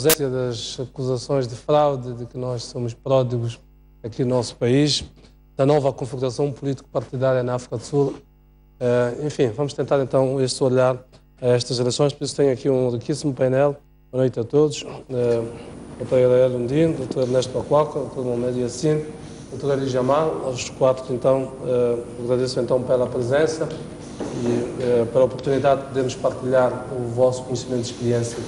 ausência das acusações de fraude, de que nós somos pródigos aqui no nosso país, da nova configuração político-partidária na África do Sul. Enfim, vamos tentar então este olhar a estas eleições, por isso tenho aqui um riquíssimo painel. Boa noite a todos. Dr. Irael Undine, Dr. Ernesto Pacuaca, Dr. Mohamed Yassin, Dr. Ali Jamal, aos quatro então, agradeço então pela presença e pela oportunidade de podermos partilhar o vosso conhecimento e experiência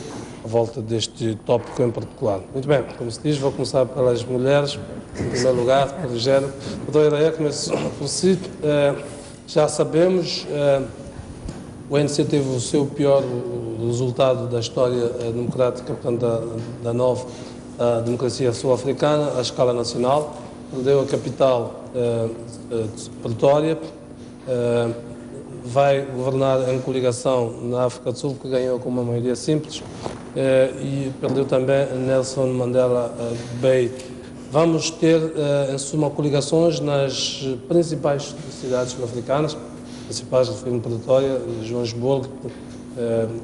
à volta deste tópico em particular. Muito bem, como se diz, vou começar pelas mulheres, em primeiro lugar, pelo género. Dr. Irael, começo por si. Já sabemos, o ANC teve o seu pior resultado da história democrática, portanto, da nova democracia sul-africana, à escala nacional. Perdeu a capital, Pretória, vai governar em coligação na África do Sul, que ganhou com uma maioria simples, e perdeu também Nelson Mandela Bay. Vamos ter, em suma, coligações nas principais cidades sul-africanas, principais, refiro-me Pretória, Joanesburgo,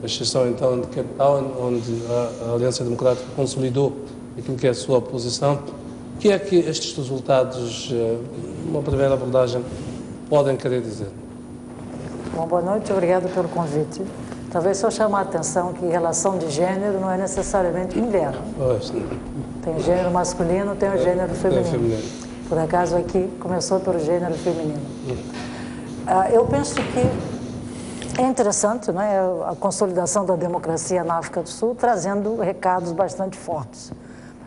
a exceção então de Cape Town, onde a Aliança Democrática consolidou aquilo que é a sua posição. O que é que estes resultados, uma primeira abordagem, podem querer dizer? Bom, boa noite, obrigado pelo convite. Talvez só chamar a atenção que relação de gênero não é necessariamente inverno. Tem gênero masculino, tem o gênero feminino. Por acaso aqui começou pelo gênero feminino. Eu penso que é interessante, né, a consolidação da democracia na África do Sul, trazendo recados bastante fortes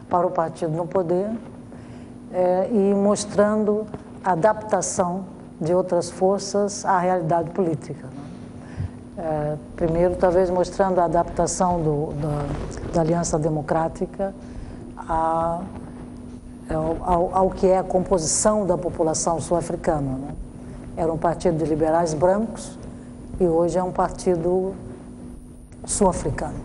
para o partido no poder e mostrando a adaptação de outras forças à realidade política. Primeiro, talvez mostrando a adaptação da Aliança Democrática ao que é a composição da população sul-africana, né? Era um partido de liberais brancos e hoje é um partido sul-africano.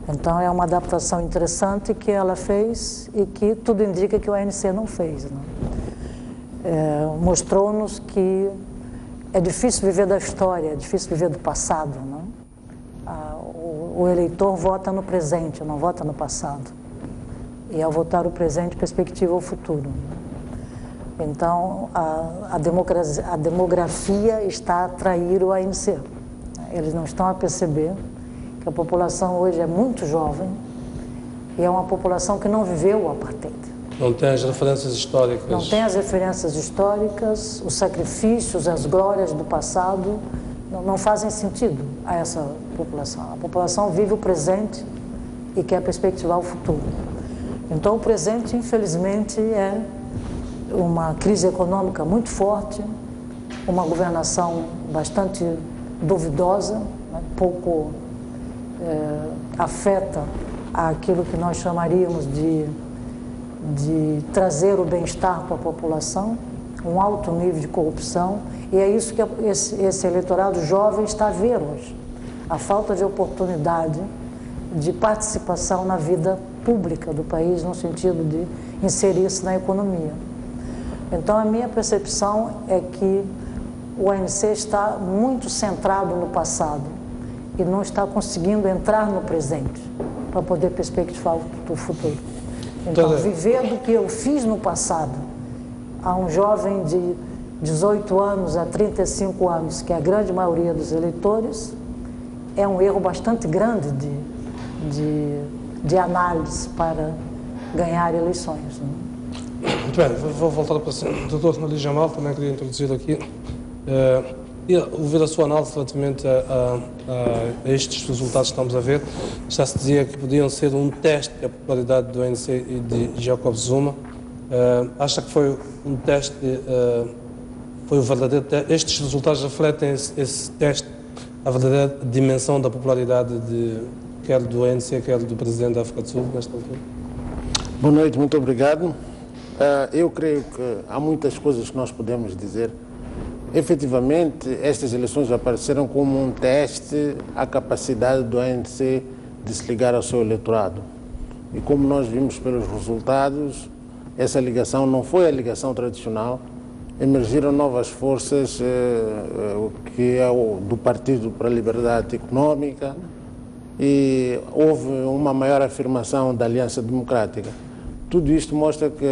Então é uma adaptação interessante que ela fez e que tudo indica que o ANC não fez, né? Mostrou-nos que é difícil viver da história, é difícil viver do passado, né? O eleitor vota no presente, não vota no passado. E ao votar o presente, perspectiva o futuro. Então, a demografia está a atrair o ANC. Eles não estão a perceber que a população hoje é muito jovem e é uma população que não viveu o apartheid. Não tem as referências históricas. Não tem as referências históricas, os sacrifícios, as glórias do passado não fazem sentido a essa população. A população vive o presente e quer perspectivar o futuro. Então, o presente, infelizmente, é uma crise econômica muito forte, uma governação bastante duvidosa, né, pouco afeta aquilo que nós chamaríamos de trazer o bem-estar para a população, um alto nível de corrupção, e é isso que esse eleitorado jovem está a ver hoje, a falta de oportunidade de participação na vida pública do país, no sentido de inserir-se na economia. Então, a minha percepção é que o ANC está muito centrado no passado e não está conseguindo entrar no presente para poder perspectivar o futuro. Então, viver do que eu fiz no passado, a um jovem de 18 anos a 35 anos, que é a grande maioria dos eleitores, é um erro bastante grande de análise para ganhar eleições, né? Muito bem, vou voltar para o Dr. Ali Jamal, também queria introduzir aqui. E ouvir a sua análise relativamente a estes resultados que estamos a ver. Já se dizia que podiam ser um teste da popularidade do ANC e de Jacob Zuma. Acha que foi um teste, foi o verdadeiro teste? Estes resultados refletem esse teste, a verdadeira dimensão da popularidade quer do ANC, quer do Presidente da África do Sul, nesta altura? Boa noite, muito obrigado. Eu creio que há muitas coisas que nós podemos dizer. Efetivamente, estas eleições apareceram como um teste à capacidade do ANC de se ligar ao seu eleitorado. E como nós vimos pelos resultados, essa ligação não foi a ligação tradicional. Emergiram novas forças, que é do Partido para a Liberdade Econômica, e houve uma maior afirmação da Aliança Democrática. Tudo isto mostra que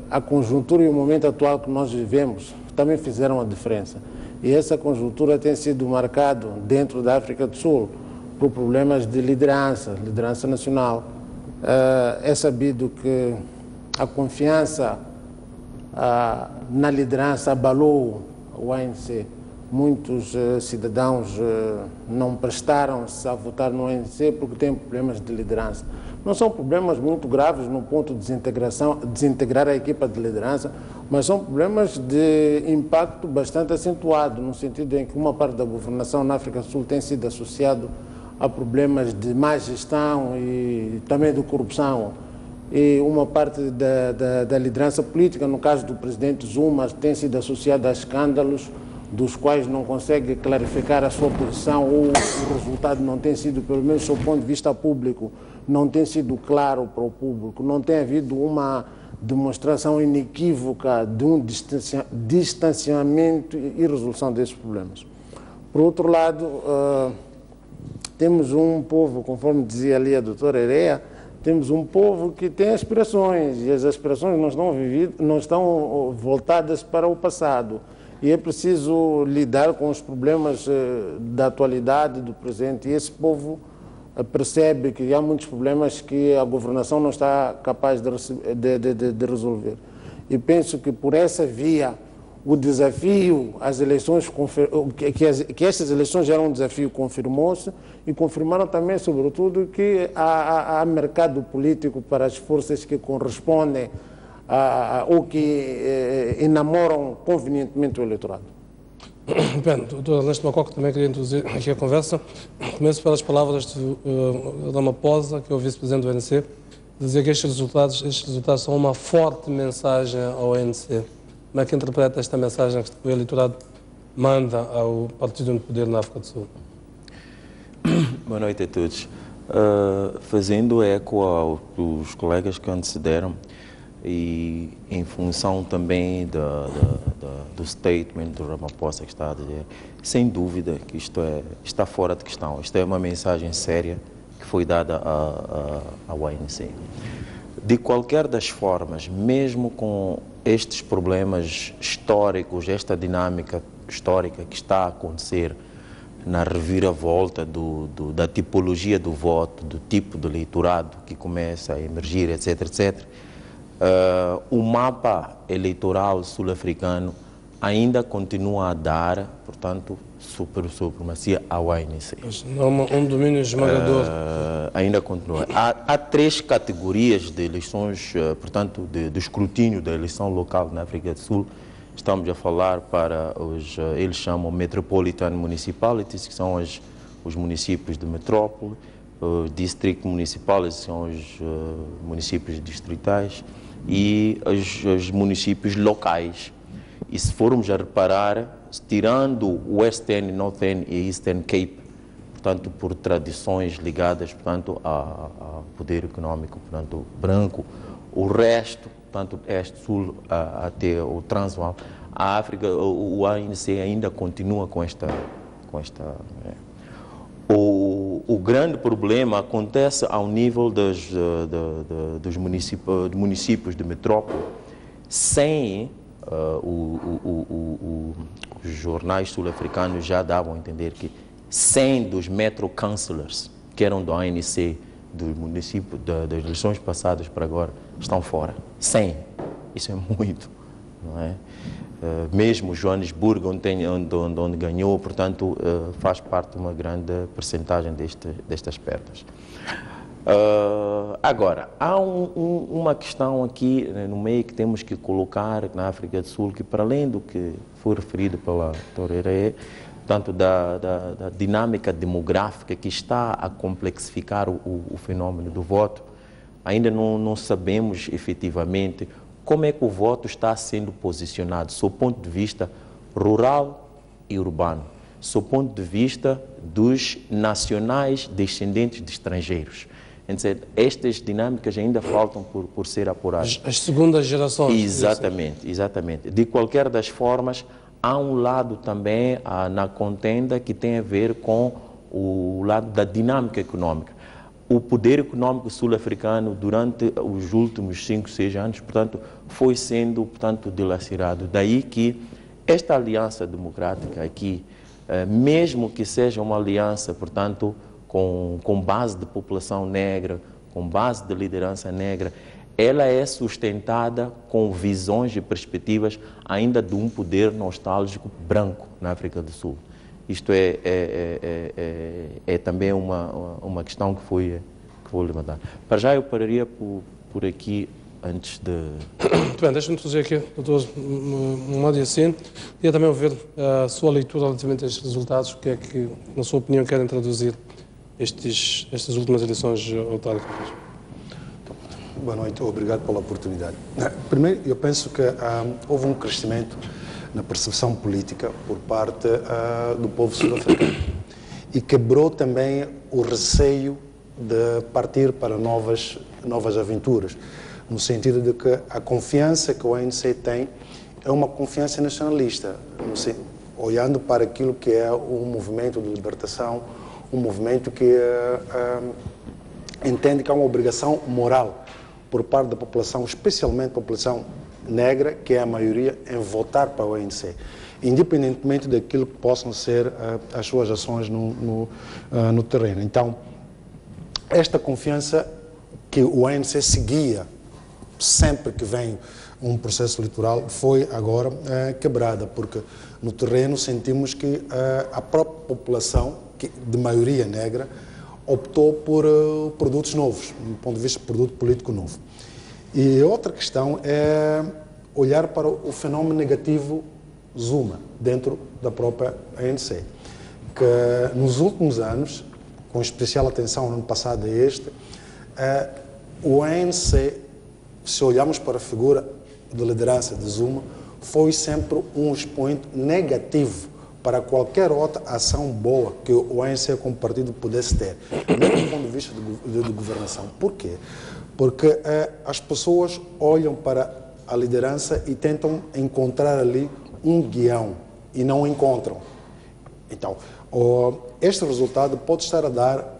a conjuntura e o momento atual que nós vivemos também fizeram a diferença. E essa conjuntura tem sido marcado dentro da África do Sul por problemas de liderança nacional. É sabido que a confiança na liderança abalou o ANC. Muitos cidadãos não prestaram-se a votar no ANC porque têm problemas de liderança. Não são problemas muito graves no ponto de desintegrar a equipa de liderança, mas são problemas de impacto bastante acentuado, no sentido em que uma parte da governação na África do Sul tem sido associado a problemas de má gestão e também de corrupção. E uma parte da liderança política, no caso do presidente Zuma, tem sido associada a escândalos dos quais não consegue clarificar a sua posição, ou o resultado não tem sido, pelo menos do ponto de vista público, não tem sido claro para o público, não tem havido uma demonstração inequívoca de um distanciamento e resolução desses problemas. Por outro lado, temos um povo, conforme dizia ali a doutora Ereia, temos um povo que tem aspirações, e as aspirações não estão voltadas para o passado. E é preciso lidar com os problemas da atualidade, do presente. E esse povo percebe que há muitos problemas que a governação não está capaz de resolver. E penso que por essa via, o desafio, as eleições, que estas eleições eram um desafio, confirmou-se, e confirmaram também, sobretudo, que há mercado político para as forças que correspondem ou que enamoram convenientemente o eleitorado. Bem, doutor Ernesto Macoco, também queria introduzir aqui a conversa. Começo pelas palavras de Ramaphosa, que é o vice-presidente do ANC, dizer que estes resultados são uma forte mensagem ao ANC. Como é que interpreta esta mensagem que o eleitorado manda ao partido no poder na África do Sul? Boa noite a todos. Fazendo eco aos colegas que antecederam e em função também do statement do Ramaphosa que está a dizer, sem dúvida que isto está fora de questão. Isto é uma mensagem séria que foi dada ao ANC. De qualquer das formas, mesmo com estes problemas históricos, esta dinâmica histórica que está a acontecer na reviravolta da tipologia do voto, do tipo de eleitorado que começa a emergir, etc., etc., o mapa eleitoral sul-africano ainda continua a dar, portanto, supremacia ao ANC. Um domínio esmagador. Ainda continua. Há três categorias de eleições, portanto, de escrutínio da eleição local na África do Sul. Estamos a falar para eles chamam Metropolitan Municipalities, que são os municípios de metrópole, os District Municipalities, que são os municípios distritais, e os municípios locais. E se formos a reparar, tirando o Western, Northern e Eastern Cape, portanto, por tradições ligadas, portanto, ao poder econômico, portanto, branco, o resto, portanto, este sul até o Transvaal, a África, o ANC ainda continua com esta O grande problema acontece ao nível dos municípios de metrópole, sem os jornais sul-africanos já davam a entender que 100 dos metro councillors, que eram do ANC, do município, das eleições passadas para agora, estão fora. 100. Isso é muito, não é? Mesmo Joanesburgo, onde ganhou, portanto, faz parte de uma grande percentagem destas perdas. Agora, há uma questão aqui no meio que temos que colocar na África do Sul, que para além do que foi referido pela doutora Ereia, portanto, da dinâmica demográfica que está a complexificar o fenômeno do voto, ainda não sabemos efetivamente como é que o voto está sendo posicionado, sob o ponto de vista rural e urbano, sob o ponto de vista dos nacionais descendentes de estrangeiros. Então, estas dinâmicas ainda faltam por ser apuradas. As segundas gerações. Exatamente, exatamente. De qualquer das formas, há um lado também na contenda que tem a ver com o lado da dinâmica econômica. o poder econômico sul-africano durante os últimos 5, 6 anos, portanto, foi sendo, portanto, dilacerado. Daí que esta aliança democrática aqui, mesmo que seja uma aliança, portanto, com base de população negra, com base de liderança negra, ela é sustentada com visões e perspectivas ainda de um poder nostálgico branco na África do Sul. Isto é também uma questão que vou levantar. Para já eu pararia por aqui antes de... Muito bem, deixa-me trazer aqui, doutor Mohamed Yassine, queria também ouvir a sua leitura relativamente a estes resultados, o que é que, na sua opinião, querem traduzir estas últimas eleições autárquicas. Boa noite, obrigado pela oportunidade. Primeiro, eu penso que houve um crescimento na percepção política por parte do povo sul-africano e quebrou também o receio de partir para novas aventuras, no sentido de que a confiança que o ANC tem é uma confiança nacionalista, olhando para aquilo que é um movimento de libertação, um movimento que entende que é uma obrigação moral por parte da população, especialmente a população negra, que é a maioria, em votar para o ANC, independentemente daquilo que possam ser as suas ações no terreno. Então, esta confiança que o ANC seguia sempre que vem um processo eleitoral foi agora quebrada, porque no terreno sentimos que a própria população, de maioria negra, optou por produtos novos, do ponto de vista de produto político novo. E outra questão é olhar para o fenómeno negativo Zuma, dentro da própria ANC, que nos últimos anos, com especial atenção no ano passado a este, o ANC, se olharmos para a figura de liderança de Zuma, foi sempre um expoente negativo para qualquer outra ação boa que o ANC como partido pudesse ter, mesmo do ponto de vista de governação. Por quê? Porque as pessoas olham para a liderança e tentam encontrar ali um guião e não encontram. Então, este resultado pode estar a dar,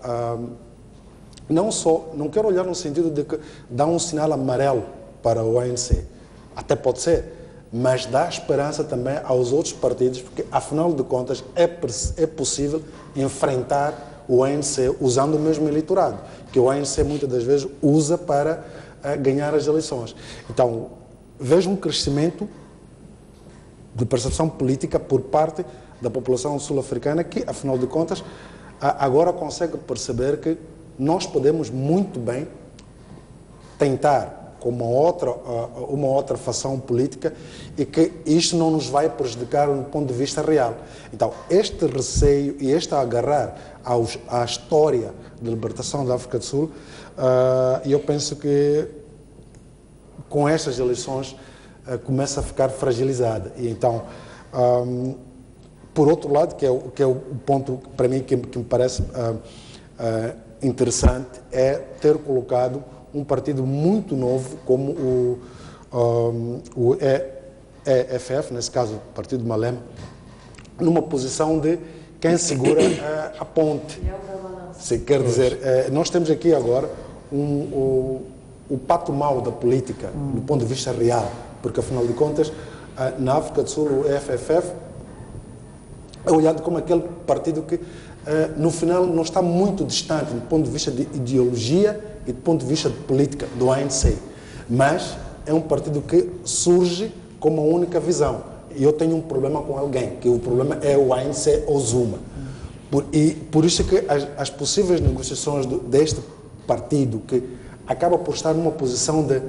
não quero olhar no sentido de que dá um sinal amarelo para o ANC, até pode ser, mas dá esperança também aos outros partidos, porque, afinal de contas, é possível enfrentar o ANC usando o mesmo eleitorado, que o ANC muitas das vezes usa para ganhar as eleições. Então, vejo um crescimento de percepção política por parte da população sul-africana que, afinal de contas, agora consegue perceber que nós podemos muito bem tentar com uma outra fação política e que isto não nos vai prejudicar do ponto de vista real. Então, este receio e este agarrar à história de libertação da África do Sul, eu penso que com estas eleições começa a ficar fragilizada. E então, por outro lado, que é o ponto para mim que me parece interessante, é ter colocado um partido muito novo como o EFF, nesse caso o Partido Malema, numa posição de quem segura a ponte. Se quer dizer, nós temos aqui agora o pato mau da política, do ponto de vista real, porque afinal de contas, na África do Sul, o EFF é olhado como aquele partido que no final não está muito distante do ponto de vista de ideologia e do ponto de vista de política do ANC, mas é um partido que surge com uma única visão. E eu tenho um problema com alguém, que o problema é o ANC ou Zuma. Por isso que as possíveis negociações deste partido, que acaba por estar numa posição de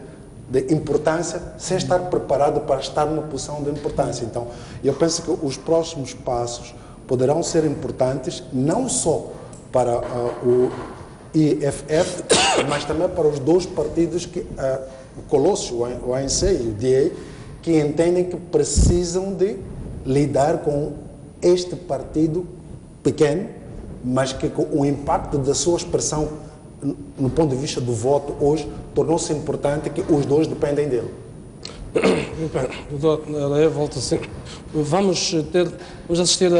importância, sem estar preparado para estar numa posição de importância. Então, eu penso que os próximos passos poderão ser importantes, não só para o EFF, mas também para os dois partidos, o Colosso, o ANC e o DA, que entendem que precisam de lidar com este partido pequeno, mas que com o impacto da sua expressão no ponto de vista do voto hoje tornou-se importante, que os dois dependem dele. Muito bem, doutor Leia, volta assim. Vamos assistir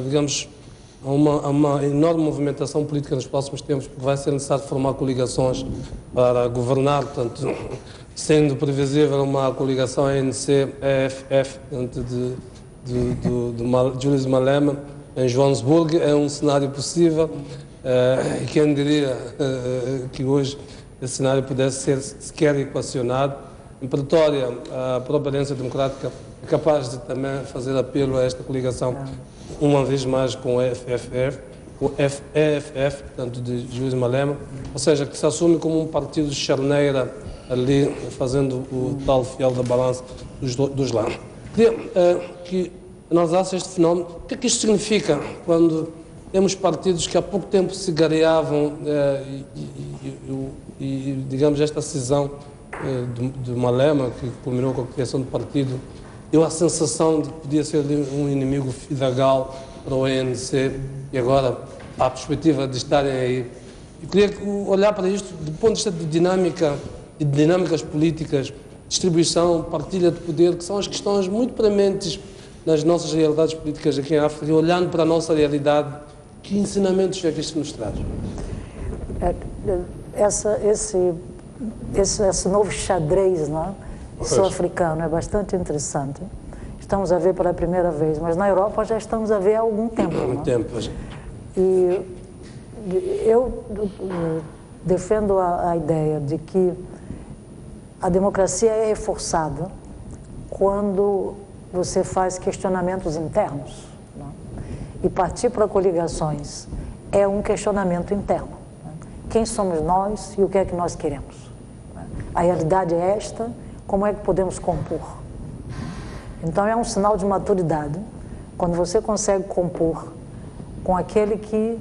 digamos, uma enorme movimentação política nos próximos tempos, porque vai ser necessário formar coligações para governar, portanto, sendo previsível uma coligação ANC-EFF, de Julius Malema, em Joanesburgo, é um cenário possível, e quem diria que hoje esse cenário pudesse ser sequer equacionado. Em Pretória, a própria Aliança Democrática é capaz de também fazer apelo a esta coligação, uma vez mais com o EFF, portanto, de Julius Malema, ou seja, que se assume como um partido de charneira ali, fazendo o tal fiel da balança dos lados. Queria que analisasse este fenómeno. O que é que isto significa quando temos partidos que há pouco tempo se gareavam e digamos, esta cisão de Malema, que culminou com a criação do partido, deu a sensação de que podia ser um inimigo fidagal para o ANC e agora há a perspectiva de estarem aí. Eu queria olhar para isto do ponto de vista de dinâmica e de dinâmicas políticas, distribuição, partilha de poder, que são as questões muito prementes nas nossas realidades políticas aqui em África, e olhando para a nossa realidade, que ensinamentos é que isto nos traz? Esse novo xadrez, não é? Sul-africano é bastante interessante. Estamos a ver pela primeira vez, mas na Europa já estamos a ver há algum tempo. E eu defendo a ideia de que a democracia é reforçada quando você faz questionamentos internos, não é? E partir para coligações é um questionamento interno. Não é? Quem somos nós e o que é que nós queremos? Não é? A realidade é esta, como é que podemos compor? Então é um sinal de maturidade quando você consegue compor com aquele que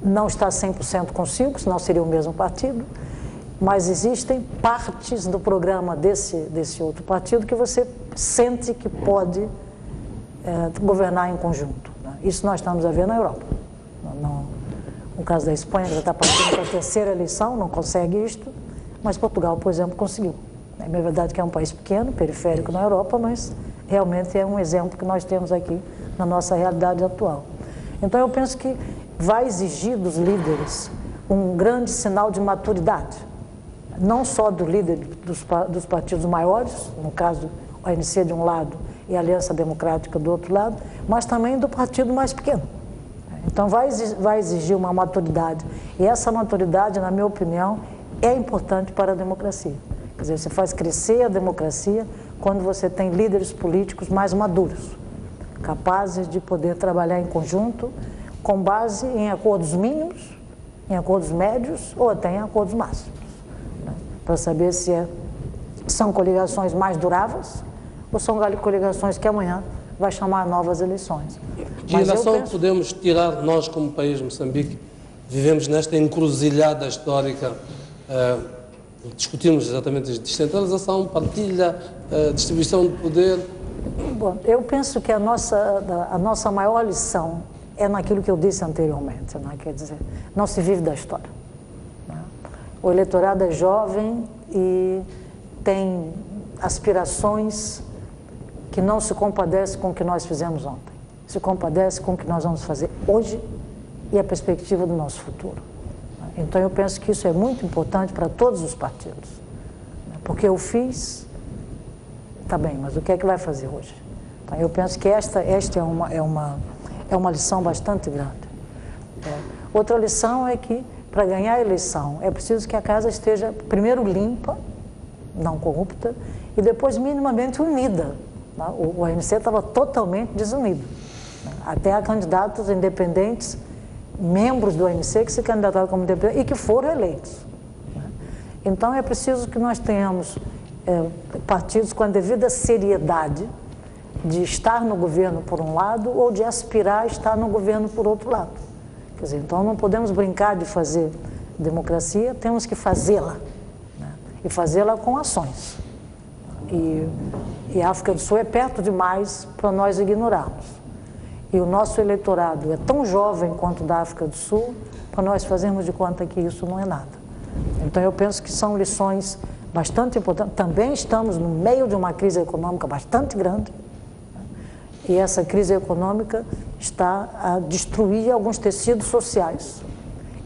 não está 100% consigo, senão seria o mesmo partido, mas existem partes do programa desse outro partido que você sente que pode governar em conjunto. Né? Isso nós estamos a ver na Europa. No caso da Espanha, que já está partindo para a terceira eleição, não consegue isto, mas Portugal, por exemplo, conseguiu. É verdade que é um país pequeno, periférico na Europa, mas realmente é um exemplo que nós temos aqui na nossa realidade atual. Então eu penso que vai exigir dos líderes um grande sinal de maturidade, não só do líder dos partidos maiores, no caso o ANC de um lado e a Aliança Democrática do outro lado, mas também do partido mais pequeno. Então vai exigir uma maturidade, e essa maturidade, na minha opinião, é importante para a democracia. Quer dizer, você faz crescer a democracia quando você tem líderes políticos mais maduros, capazes de poder trabalhar em conjunto, com base em acordos mínimos, em acordos médios ou até em acordos máximos, né? Para saber se são coligações mais duráveis ou são coligações que amanhã vai chamar novas eleições. Que relação podemos tirar nós como país, Moçambique? Vivemos nesta encruzilhada histórica, discutimos exatamente isso, descentralização, partilha, distribuição de poder. Bom, eu penso que a nossa maior lição é naquilo que eu disse anteriormente, né? Quer dizer, não se vive da história, né? O eleitorado é jovem e tem aspirações que não se compadecem com o que nós fizemos ontem, se compadece com o que nós vamos fazer hoje e a perspectiva do nosso futuro. Então eu penso que isso é muito importante para todos os partidos, porque eu fiz, tá bem, mas o que é que vai fazer hoje? Então, eu penso que esta é uma lição bastante grande. Outra lição é que para ganhar a eleição é preciso que a casa esteja primeiro limpa, não corrupta, e depois minimamente unida. O ANC estava totalmente desunido. Até há candidatos independentes, membros do ANC que se candidataram como independentes e que foram eleitos. Então é preciso que nós tenhamos partidos com a devida seriedade de estar no governo por um lado ou de aspirar a estar no governo por outro lado. Quer dizer, então não podemos brincar de fazer democracia, temos que fazê-la, né? E fazê-la com ações. E a África do Sul é perto demais para nós ignorarmos. E o nosso eleitorado é tão jovem quanto o da África do Sul, para nós fazermos de conta que isso não é nada. Então eu penso que são lições bastante importantes. Também estamos no meio de uma crise econômica bastante grande, e essa crise econômica está a destruir alguns tecidos sociais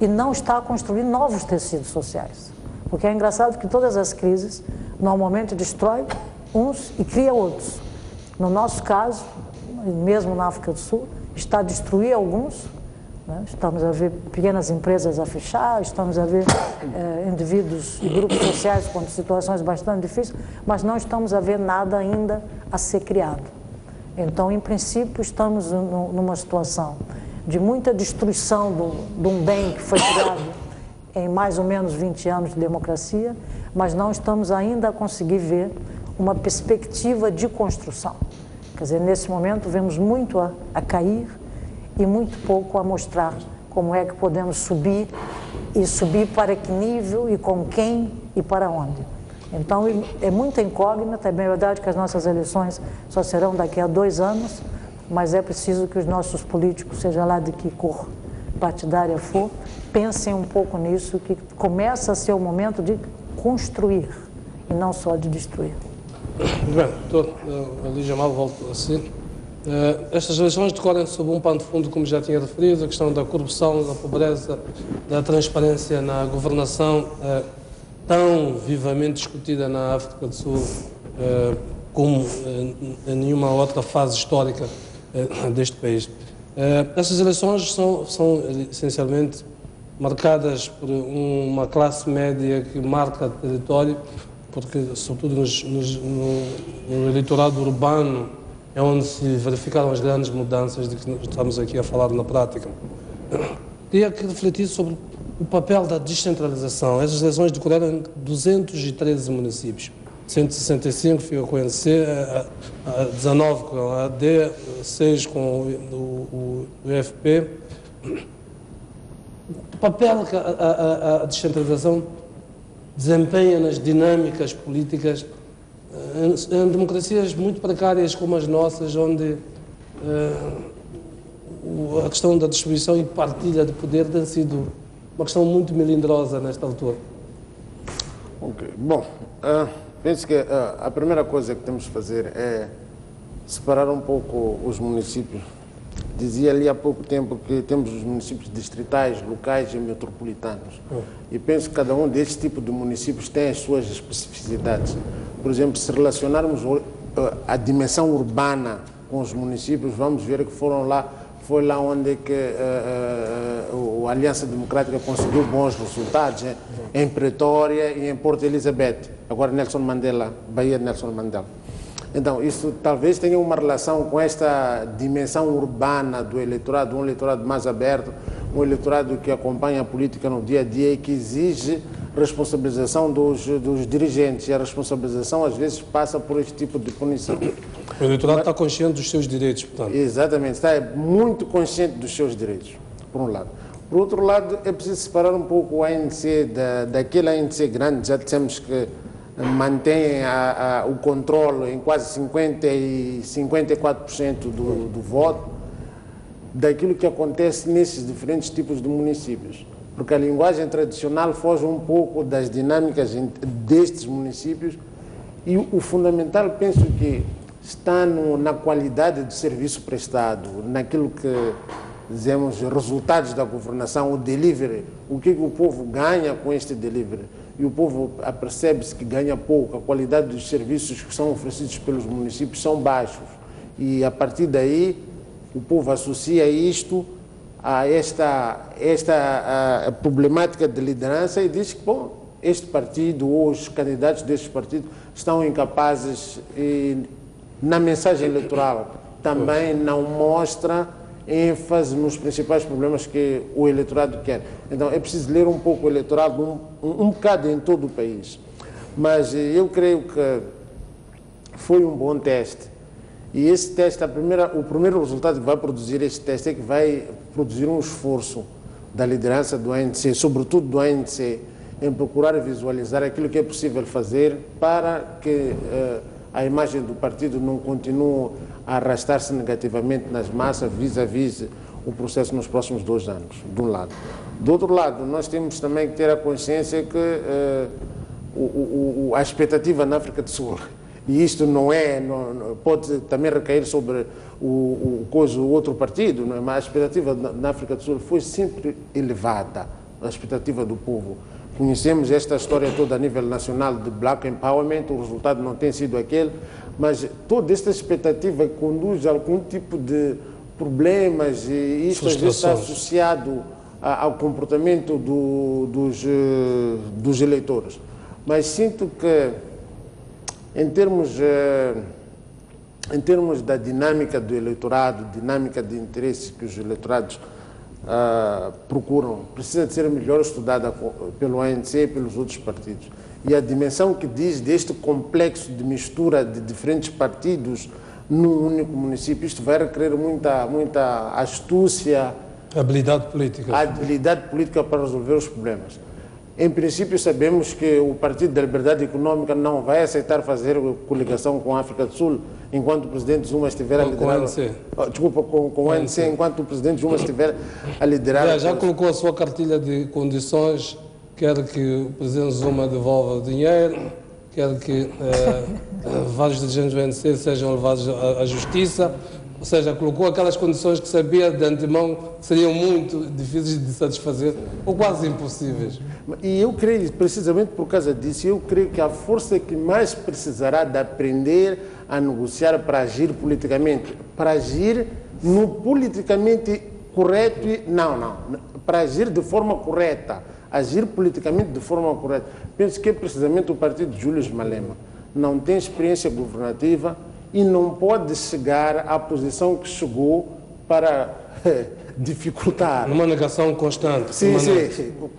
e não está a construir novos tecidos sociais. Porque é engraçado que todas as crises normalmente destroem uns e cria outros. No nosso caso, mesmo na África do Sul, está a destruir alguns, né? Estamos a ver pequenas empresas a fechar, estamos a ver indivíduos e grupos sociais com situações bastante difíceis, mas não estamos a ver nada ainda a ser criado. Então, em princípio, estamos numa situação de muita destruição de um bem que foi criado em mais ou menos 20 anos de democracia, mas não estamos ainda a conseguir ver uma perspectiva de construção. Quer dizer, nesse momento vemos muito a cair e muito pouco a mostrar como é que podemos subir e subir para que nível e com quem e para onde. Então é muita incógnita, é bem verdade que as nossas eleições só serão daqui a 2 anos, mas é preciso que os nossos políticos, seja lá de que cor partidária for, pensem um pouco nisso, que começa a ser o momento de construir e não só de destruir. Bem, doutor Ali Jamal, volto a si. Estas eleições decorrem sob um pano de fundo, como já tinha referido, a questão da corrupção, da pobreza, da transparência na governação, tão vivamente discutida na África do Sul como em nenhuma outra fase histórica deste país. Estas eleições são essencialmente marcadas por uma classe média que marca território, porque, sobretudo no eleitorado urbano, é onde se verificaram as grandes mudanças de que estamos aqui a falar na prática. Queria que refletisse sobre o papel da descentralização. Essas eleições decorreram em 213 municípios. 165 fica com o ANC, 19 com a AD, 6 com o UFP. O papel que a descentralização desempenha nas dinâmicas políticas em democracias muito precárias como as nossas, onde a questão da distribuição e partilha de poder tem sido uma questão muito melindrosa nesta altura. Ok. Bom, penso que a primeira coisa que temos de fazer é separar um pouco os municípios. Dizia ali há pouco tempo que temos os municípios distritais, locais e metropolitanos. E penso que cada um destes tipos de municípios tem as suas especificidades. Por exemplo, se relacionarmos a dimensão urbana com os municípios, vamos ver que foi lá onde que a Aliança Democrática conseguiu bons resultados, em Pretória e em Porto Elizabeth. Agora Nelson Mandela, Bahia de Nelson Mandela. Então, isso talvez tenha uma relação com esta dimensão urbana do eleitorado, um eleitorado mais aberto, um eleitorado que acompanha a política no dia a dia e que exige responsabilização dos dirigentes. E a responsabilização, às vezes, passa por este tipo de punição. O eleitorado está consciente dos seus direitos, portanto. Exatamente, está muito consciente dos seus direitos, por um lado. Por outro lado, é preciso separar um pouco o ANC daquele ANC grande, já dissemos que mantém o controle em quase 50% e 54% do voto, daquilo que acontece nesses diferentes tipos de municípios. Porque a linguagem tradicional foge um pouco das dinâmicas destes municípios e o fundamental, penso que, está na qualidade do serviço prestado, naquilo que dizemos resultados da governação, o delivery, o que o povo ganha com este delivery. E o povo apercebe-se que ganha pouco, a qualidade dos serviços que são oferecidos pelos municípios são baixos. E a partir daí, o povo associa isto a esta problemática de liderança e diz que, bom, este partido ou os candidatos destes partidos estão incapazes e, na mensagem eleitoral, também não mostra ênfase nos principais problemas que o eleitorado quer. Então, é preciso ler um pouco o eleitorado, um bocado em todo o país. Mas eu creio que foi um bom teste. E esse teste, o primeiro resultado que vai produzir este teste é que vai produzir um esforço da liderança do ANC, sobretudo do ANC, em procurar visualizar aquilo que é possível fazer para que a imagem do partido não continue a arrastar-se negativamente nas massas vis-à-vis o processo nos próximos 2 anos, de um lado. Do outro lado, nós temos também que ter a consciência que a expectativa na África do Sul, e isto pode também recair sobre o outro partido, não é? Mas a expectativa na África do Sul foi sempre elevada, a expectativa do povo. Conhecemos esta história toda a nível nacional de Black Empowerment, o resultado não tem sido aquele, mas toda esta expectativa conduz a algum tipo de problemas e isto às vezes está associado ao comportamento dos eleitores. Mas sinto que, em termos da dinâmica do eleitorado, dinâmica de interesses que os eleitorados procuram, precisa de ser melhor estudada pelo ANC e pelos outros partidos. E a dimensão que diz deste complexo de mistura de diferentes partidos num único município, isto vai requerer muita astúcia, habilidade política para resolver os problemas. Em princípio, sabemos que o Partido da Liberdade Econômica não vai aceitar fazer coligação com a África do Sul enquanto o presidente Zuma estiver a liderar... Com o ANC, enquanto o presidente Zuma estiver a liderar... Já colocou a sua cartilha de condições, quer que o presidente Zuma devolva o dinheiro, quer que vários dirigentes do ANC sejam levados à justiça, ou seja, colocou aquelas condições que sabia de antemão que seriam muito difíceis de satisfazer, ou quase impossíveis. E eu creio, precisamente por causa disso, eu creio que a força que mais precisará de aprender a negociar para agir politicamente, para agir no politicamente correto, para agir de forma correta, agir politicamente de forma correta. Penso que é precisamente o partido de Julius Malema. Não tem experiência governativa e não pode chegar à posição que chegou para dificultar. Uma negação constante. Sim.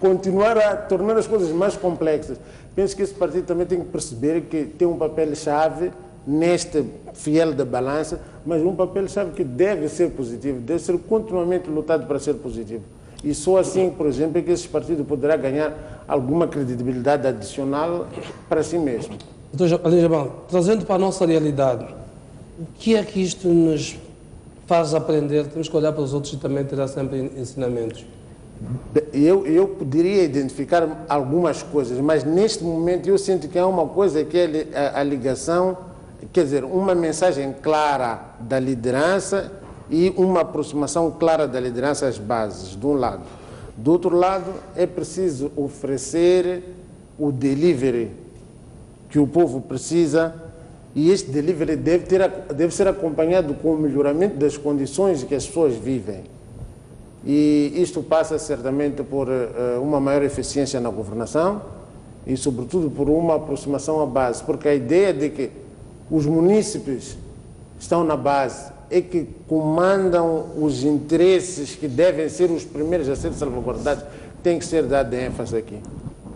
Continuar a tornar as coisas mais complexas. Penso que esse partido também tem que perceber que tem um papel-chave neste fiel da balança, mas um papel-chave que deve ser positivo, deve ser continuamente lutado para ser positivo. E só assim, por exemplo, é que esse partido poderá ganhar alguma credibilidade adicional para si mesmo. Doutor Alim Jabal, trazendo para a nossa realidade, o que é que isto nos faz aprender? Temos que olhar para os outros e também tirar sempre ensinamentos. Eu poderia identificar algumas coisas, mas neste momento eu sinto que há uma coisa que é a ligação, quer dizer, uma mensagem clara da liderança e uma aproximação clara da liderança às bases, de um lado. Do outro lado, é preciso oferecer o delivery que o povo precisa, e este delivery deve ser acompanhado com o melhoramento das condições que as pessoas vivem. E isto passa certamente por uma maior eficiência na governação e, sobretudo, por uma aproximação à base, porque a ideia de que os munícipes estão na base é que comandam os interesses que devem ser os primeiros a ser salvaguardados, tem que ser dada ênfase aqui.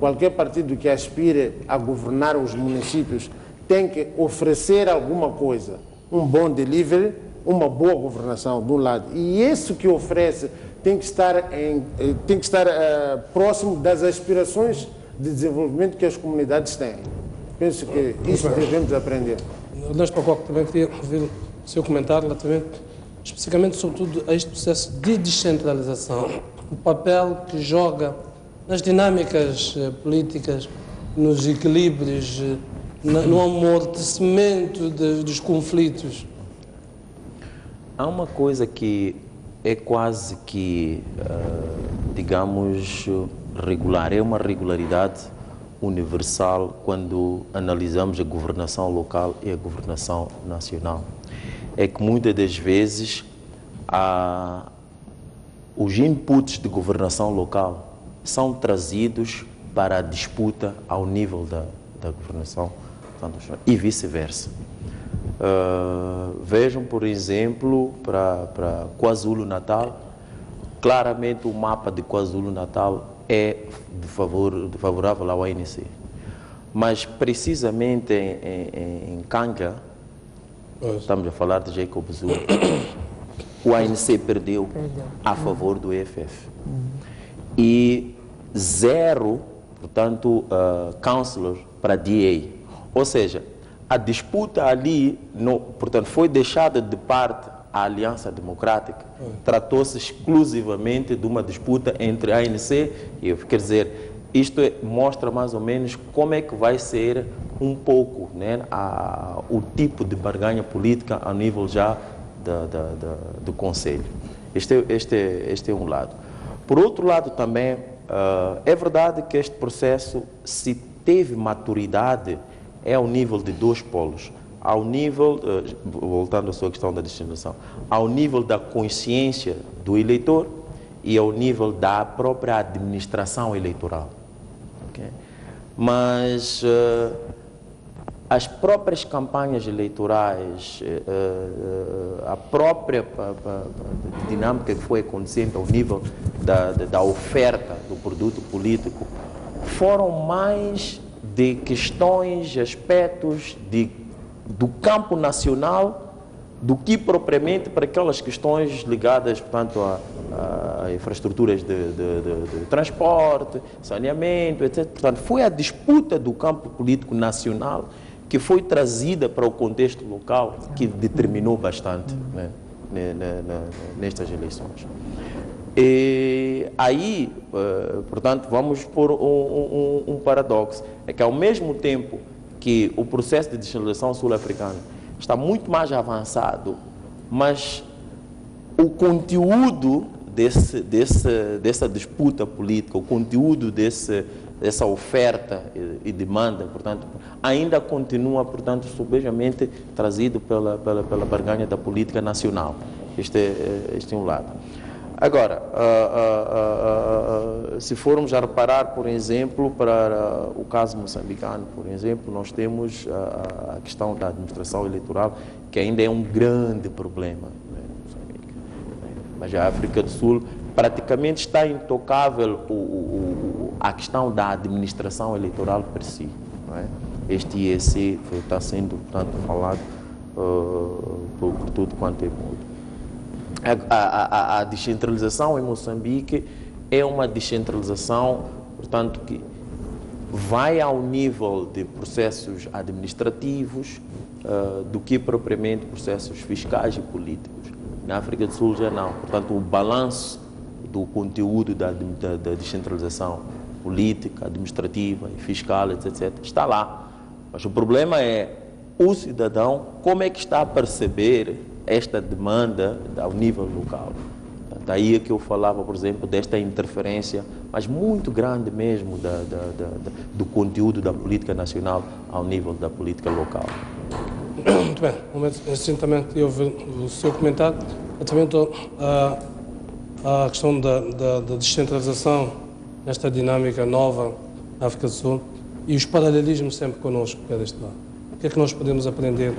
Qualquer partido que aspire a governar os municípios tem que oferecer alguma coisa, um bom delivery, uma boa governação de um lado. E isso que oferece tem que estar próximo das aspirações de desenvolvimento que as comunidades têm. Penso que isso devemos aprender. Nós, para o Coco, também queria ouvir o seu comentário relativamente, especificamente, sobretudo, a este processo de descentralização, o papel que joga nas dinâmicas políticas, nos equilíbrios, no amortecimento dos conflitos. Há uma coisa que é quase que, digamos, regular, é uma regularidade universal quando analisamos a governação local e a governação nacional. É que muitas das vezes os inputs de governação local são trazidos para a disputa ao nível da governação e vice-versa. Vejam, por exemplo, para KwaZulu-Natal, claramente o mapa de KwaZulu-Natal é favorável ao ANC. Mas precisamente em Kanga, estamos a falar de Jacob Zuma, o ANC perdeu a favor do EFF. E 0, portanto, councillors para DA. Ou seja, a disputa ali, portanto, foi deixada de parte a Aliança Democrática. Tratou-se exclusivamente de uma disputa entre a ANC e eu. Quer dizer, isto mostra mais ou menos como é que vai ser um pouco, né, o tipo de barganha política a nível já do Conselho. Este é um lado. Por outro lado também, é verdade que este processo, se teve maturidade, é ao nível de dois polos. Ao nível, voltando à sua questão da destinação, ao nível da consciência do eleitor e ao nível da própria administração eleitoral. Okay? Mas as próprias campanhas eleitorais, a própria dinâmica que foi acontecendo ao nível da oferta do produto político, foram mais de questões, aspectos do campo nacional do que propriamente para aquelas questões ligadas, portanto, a infraestruturas de transporte, saneamento, etc. Portanto, foi a disputa do campo político nacional que foi trazida para o contexto local que determinou bastante, né, nestas eleições. E aí, portanto, vamos por um paradoxo, é que ao mesmo tempo que o processo de descentralização sul-africana está muito mais avançado, mas o conteúdo dessa disputa política, o conteúdo dessa oferta e demanda, portanto, ainda continua, portanto, subejamente trazido pela barganha da política nacional. Este é um lado. Agora, se formos a reparar, por exemplo, para o caso moçambicano, por exemplo, nós temos a questão da administração eleitoral, que ainda é um grande problema, né, em Moçambique. Mas a África do Sul praticamente está intocável a questão da administração eleitoral per si. Não é? Este IEC está sendo, portanto, falado por tudo quanto é mundo. A descentralização em Moçambique é uma descentralização, portanto, que vai ao nível de processos administrativos do que propriamente processos fiscais e políticos. Na África do Sul já não. Portanto, o balanço do conteúdo da descentralização política, administrativa e fiscal, etc., está lá. Mas o problema é o cidadão, como é que está a perceber esta demanda ao nível local. Daí é que eu falava, por exemplo, desta interferência, mas muito grande mesmo, do conteúdo da política nacional ao nível da política local. Muito bem, assim também eu vi o seu comentário, relativamente à questão da descentralização nesta dinâmica nova na África do Sul e os paralelismos sempre connosco, que é deste lado. O que é que nós podemos aprender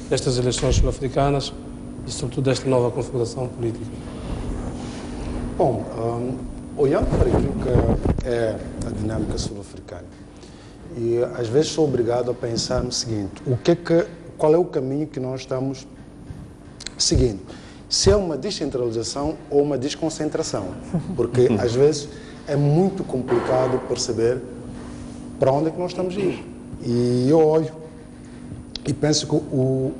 destas eleições sul-africanas e, sobretudo, desta nova configuração política? Bom, olhando para aquilo que é a dinâmica sul-africana, e às vezes sou obrigado a pensar no seguinte: qual é o caminho que nós estamos seguindo? Se é uma descentralização ou uma desconcentração, porque às vezes é muito complicado perceber para onde é que nós estamos indo. E eu olho e penso que o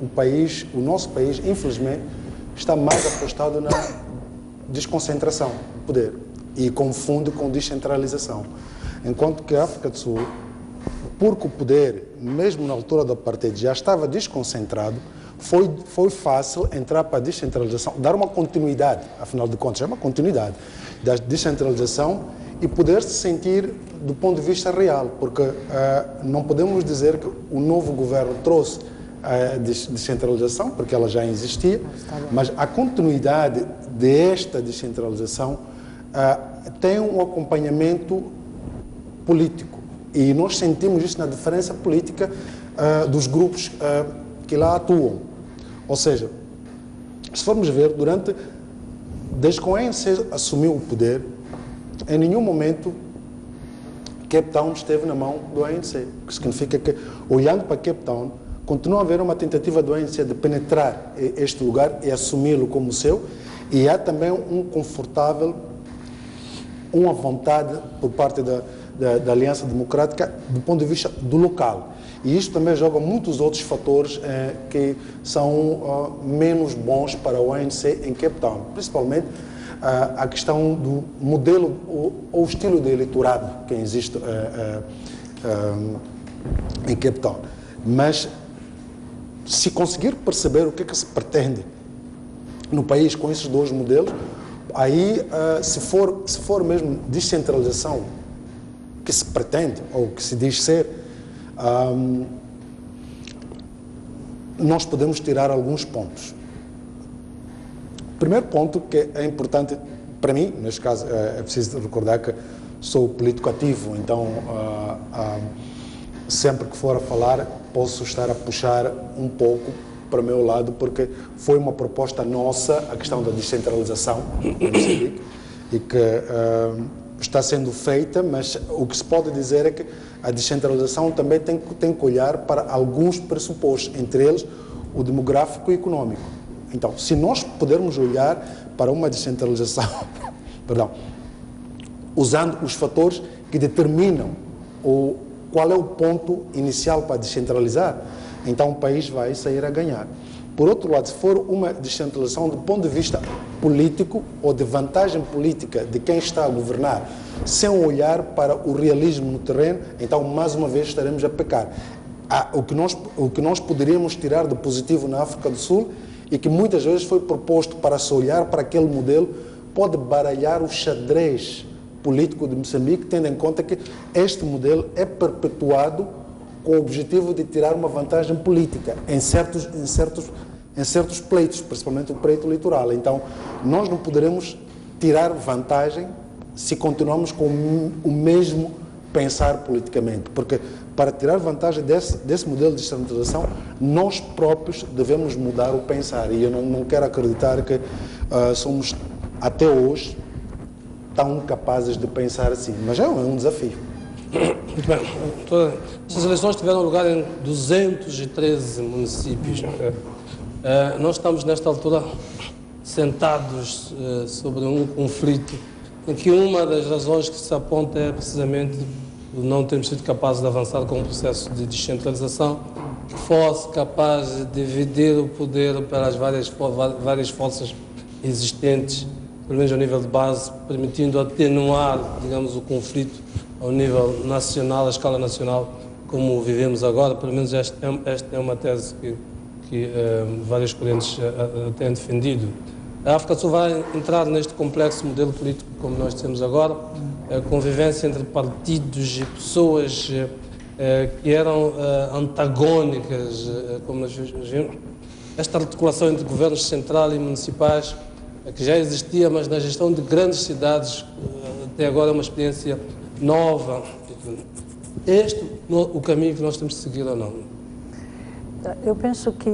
nosso país, infelizmente, está mais apostado na desconcentração do poder e confunde com descentralização. Enquanto que a África do Sul, porque o poder, mesmo na altura do apartheid, já estava desconcentrado, foi fácil entrar para a descentralização, dar uma continuidade, afinal de contas, é uma continuidade da descentralização e poder se sentir do ponto de vista real, porque não podemos dizer que o novo governo trouxe a descentralização, porque ela já existia, mas a continuidade desta descentralização tem um acompanhamento político e nós sentimos isso na diferença política dos grupos que lá atuam. Ou seja, se formos ver, desde que o ANC assumiu o poder, em nenhum momento Cape Town esteve na mão do ANC, o que significa que, olhando para Cape Town, continua a haver uma tentativa do ANC de penetrar este lugar e assumi-lo como seu, e há também uma vontade por parte da Aliança Democrática do ponto de vista do local. E isto também joga muitos outros fatores que são menos bons para o ANC em Cape Town, principalmente a questão do modelo ou estilo de eleitorado que existe em Cape Town. Mas se conseguir perceber o que é que se pretende no país com esses dois modelos, aí, se for mesmo descentralização que se pretende, ou que se diz ser, nós podemos tirar alguns pontos. O primeiro ponto que é importante para mim, neste caso, é preciso recordar que sou político ativo, então sempre que for a falar posso estar a puxar um pouco para o meu lado, porque foi uma proposta nossa a questão da descentralização em Moçambique, e que está sendo feita, mas o que se pode dizer é que a descentralização também tem que olhar para alguns pressupostos, entre eles o demográfico e econômico. Então, se nós pudermos olhar para uma descentralização, perdão, usando os fatores que determinam qual é o ponto inicial para descentralizar, então o país vai sair a ganhar. Por outro lado, se for uma descentralização do ponto de vista político ou de vantagem política de quem está a governar, sem olhar para o realismo no terreno, então mais uma vez estaremos a pecar. O que nós poderíamos tirar de positivo na África do Sul e que muitas vezes foi proposto para se olhar para aquele modelo, pode baralhar o xadrez político de Moçambique, tendo em conta que este modelo é perpetuado com o objetivo de tirar uma vantagem política em certos pleitos, principalmente o pleito eleitoral. Então, nós não poderemos tirar vantagem se continuarmos com o mesmo pensar politicamente, porque para tirar vantagem desse modelo de descentralização, nós próprios devemos mudar o pensar, e eu não quero acreditar que somos, até hoje, tão capazes de pensar assim, mas é um desafio. Muito bem. Essas eleições tiveram lugar em 213 municípios. Nós estamos, nesta altura, sentados sobre um conflito em que uma das razões que se aponta é precisamente o não termos sido capazes de avançar com um processo de descentralização que fosse capaz de dividir o poder pelas várias forças existentes, pelo menos ao nível de base, permitindo atenuar, digamos, o conflito ao nível nacional, à escala nacional, como vivemos agora. Pelo menos esta é uma tese que várias correntes têm defendido. A África do Sul vai entrar neste complexo modelo político, como nós dissemos agora, a convivência entre partidos e pessoas que eram antagónicas, como nós vimos. Esta articulação entre governos centrais e municipais, que já existia, mas na gestão de grandes cidades, até agora é uma experiência nova. É este o caminho que nós temos de seguir ou não? Eu penso que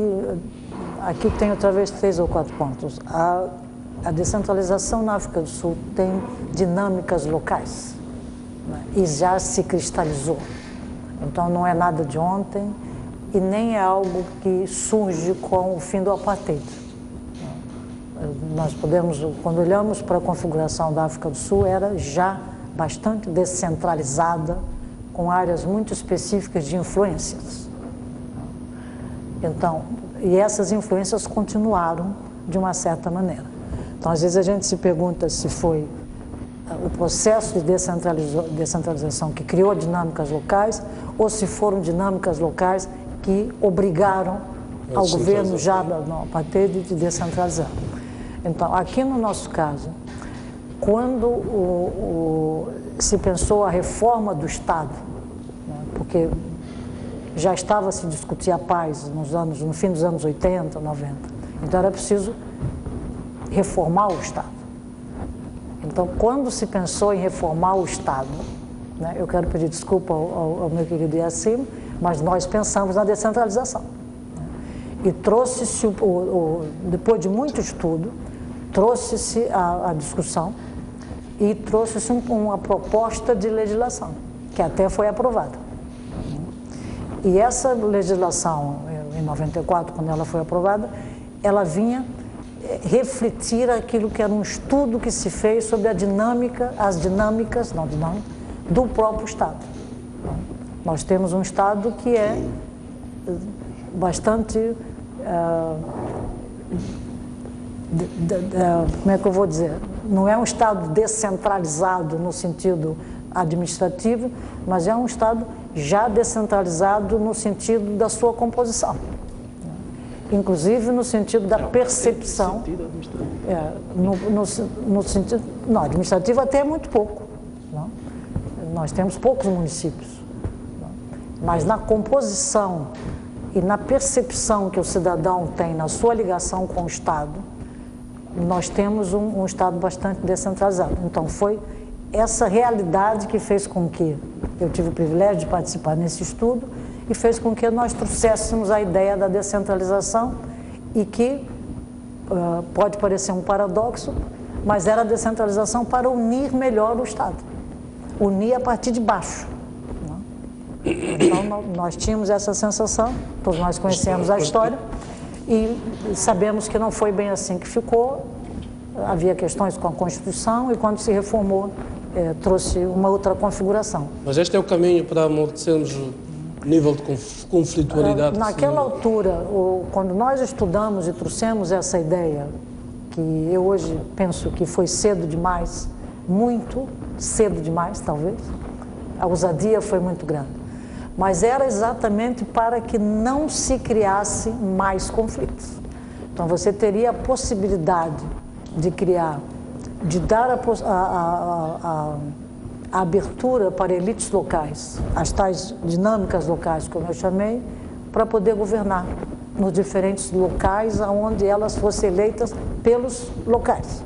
aqui tenho talvez 3 ou 4 pontos. A descentralização na África do Sul tem dinâmicas locais, né? E já se cristalizou. Então não é nada de ontem e nem é algo que surge com o fim do apartheid. Nós podemos, quando olhamos para a configuração da África do Sul, era já bastante descentralizada, com áreas muito específicas de influências. Então, e essas influências continuaram de uma certa maneira. Então, às vezes a gente se pergunta se foi o processo de descentralização que criou dinâmicas locais ou se foram dinâmicas locais que obrigaram ao governo já no apartheid de descentralizar. Então, aqui no nosso caso, quando se pensou a reforma do Estado, né, porque já estava a se discutir a paz no fim dos anos 80, 90, então era preciso reformar o Estado. Então, quando se pensou em reformar o Estado, né, eu quero pedir desculpa ao meu querido Yacine, mas nós pensamos na descentralização. Né, e trouxe-se, depois de muito estudo, trouxe-se a discussão e trouxe-se uma proposta de legislação, que até foi aprovada. E essa legislação, em 94, quando ela foi aprovada, ela vinha refletir aquilo que era um estudo que se fez sobre as dinâmicas do próprio Estado. Nós temos um Estado que é bastante, como é que eu vou dizer, não é um Estado descentralizado no sentido administrativo, mas é um Estado já descentralizado no sentido da sua composição. inclusive no sentido da percepção. No sentido não, administrativo até é muito pouco. Não? Nós temos poucos municípios. Não? Mas na composição e na percepção que o cidadão tem na sua ligação com o Estado, nós temos um Estado bastante descentralizado. Então, foi essa realidade que fez com que eu tive o privilégio de participar nesse estudo e fez com que nós trouxéssemos a ideia da descentralização e que pode parecer um paradoxo, mas era a descentralização para unir melhor o Estado, unir a partir de baixo. Então, nós tínhamos essa sensação, todos nós conhecemos a história e sabemos que não foi bem assim que ficou. Havia questões com a Constituição e quando se reformou, trouxe uma outra configuração. Mas este é o caminho para amortecermos o nível de conflitualidade? Naquela altura, quando nós estudamos e trouxemos essa ideia, que eu hoje penso que foi cedo demais, muito cedo demais, talvez, a ousadia foi muito grande. Mas era exatamente para que não se criasse mais conflitos. Então, você teria a possibilidade de criar, de dar a abertura para elites locais, as tais dinâmicas locais, como eu chamei, para poder governar nos diferentes locais onde elas fossem eleitas pelos locais.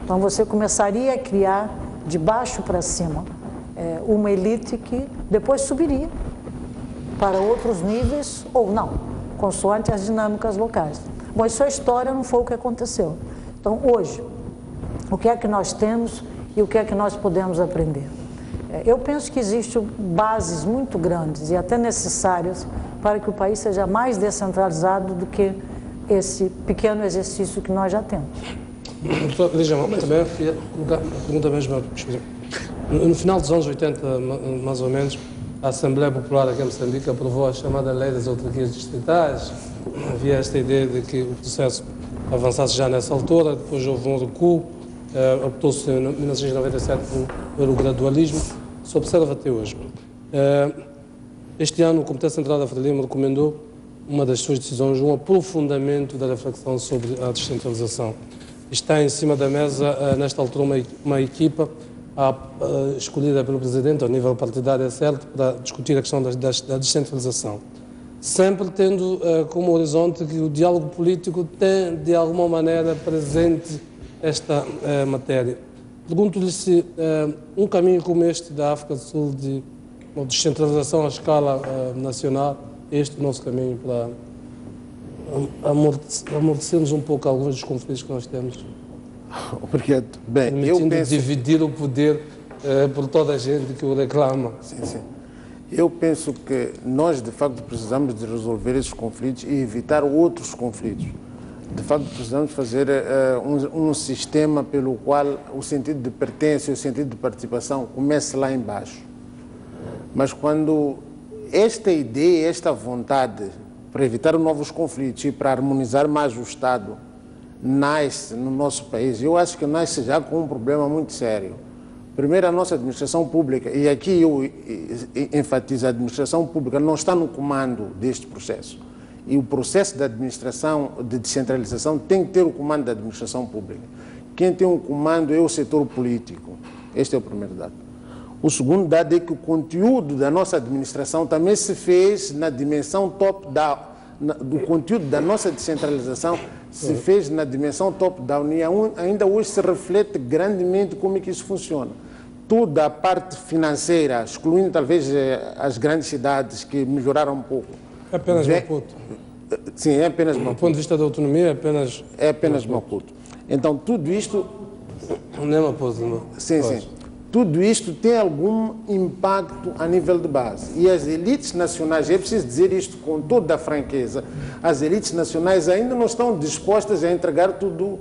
Então, você começaria a criar, de baixo para cima, uma elite que depois subiria para outros níveis ou não, consoante as dinâmicas locais. Bom, isso é história, não foi o que aconteceu. Então, hoje, o que é que nós temos e o que é que nós podemos aprender? Eu penso que existem bases muito grandes e até necessárias para que o país seja mais descentralizado do que esse pequeno exercício que nós já temos. Doutor Lígia, também queria colocar uma pergunta mesmo. No final dos anos 80, mais ou menos, a Assembleia Popular aqui em Moçambique aprovou a chamada Lei das Autarquias Distritais. Havia esta ideia de que o processo avançasse já nessa altura, depois houve um recuo, optou-se em 1997 pelo gradualismo, se observa até hoje. Este ano o Comitê Central da Frelimo recomendou uma das suas decisões, um aprofundamento da reflexão sobre a descentralização. Está em cima da mesa, nesta altura, uma equipa escolhida pelo Presidente, ao nível partidário, é certo, para discutir a questão da descentralização. Sempre tendo como horizonte que o diálogo político tem, de alguma maneira, presente esta matéria. Pergunto-lhe se um caminho como este da África do Sul, de descentralização à escala nacional, é este o nosso caminho para amortecermos um pouco alguns dos conflitos que nós temos. Obrigado. Bem, eu penso... dividir o poder por toda a gente que o reclama. Sim, sim. Eu penso que nós, de facto, precisamos de resolver esses conflitos e evitar outros conflitos. De facto, precisamos fazer um sistema pelo qual o sentido de pertença e o sentido de participação comece lá embaixo. Mas quando esta ideia, esta vontade para evitar novos conflitos e para harmonizar mais o Estado nasce no nosso país, eu acho que nasce já com um problema muito sério. Primeiro, a nossa administração pública, e aqui eu enfatizo, a administração pública não está no comando deste processo. E o processo da administração, de descentralização, tem que ter o comando da administração pública. Quem tem um comando é o setor político. Este é o primeiro dado. O segundo dado é que o conteúdo da nossa administração também se fez na dimensão top-down. Do conteúdo da nossa descentralização se fez na dimensão top-down e ainda hoje se reflete grandemente como é que isso funciona. Toda a parte financeira, excluindo talvez as grandes cidades que melhoraram um pouco. É apenas Maputo. Sim, é apenas Maputo. Do ponto de vista da autonomia, é apenas Maputo. Então, tudo isto... Não é Maputo, não. Sim, sim. Tudo isto tem algum impacto a nível de base. E as elites nacionais, é preciso dizer isto com toda a franqueza, as elites nacionais ainda não estão dispostas a entregar tudo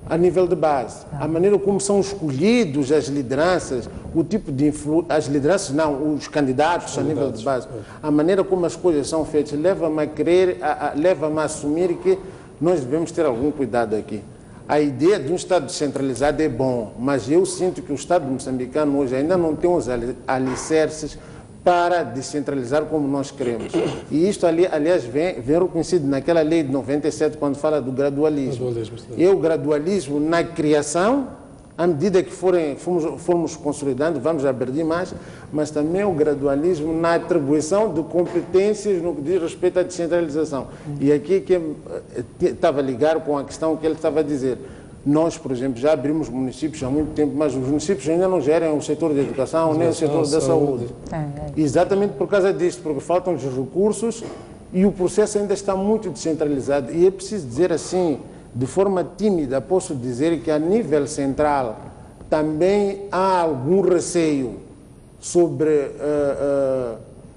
a nível de base. A maneira como são escolhidos as lideranças, o tipo de as lideranças não, os candidatos a nível de base, a maneira como as coisas são feitas, leva-me a assumir que nós devemos ter algum cuidado aqui. A ideia de um Estado descentralizado é bom, mas eu sinto que o Estado moçambicano hoje ainda não tem os alicerces para descentralizar como nós queremos. E isto, aliás, vem reconhecido naquela lei de 97, quando fala do gradualismo. E o gradualismo na criação, à medida que formos consolidando, vamos abrir mais, mas também o gradualismo na atribuição de competências no que diz respeito à descentralização. E aqui que estava ligado com a questão que ele estava a dizer. Nós, por exemplo, já abrimos municípios há muito tempo, mas os municípios ainda não gerem o setor de educação, nem o setor da saúde. Exatamente por causa disso, porque faltam os recursos e o processo ainda está muito descentralizado. E é preciso dizer assim, de forma tímida, posso dizer que a nível central também há algum receio sobre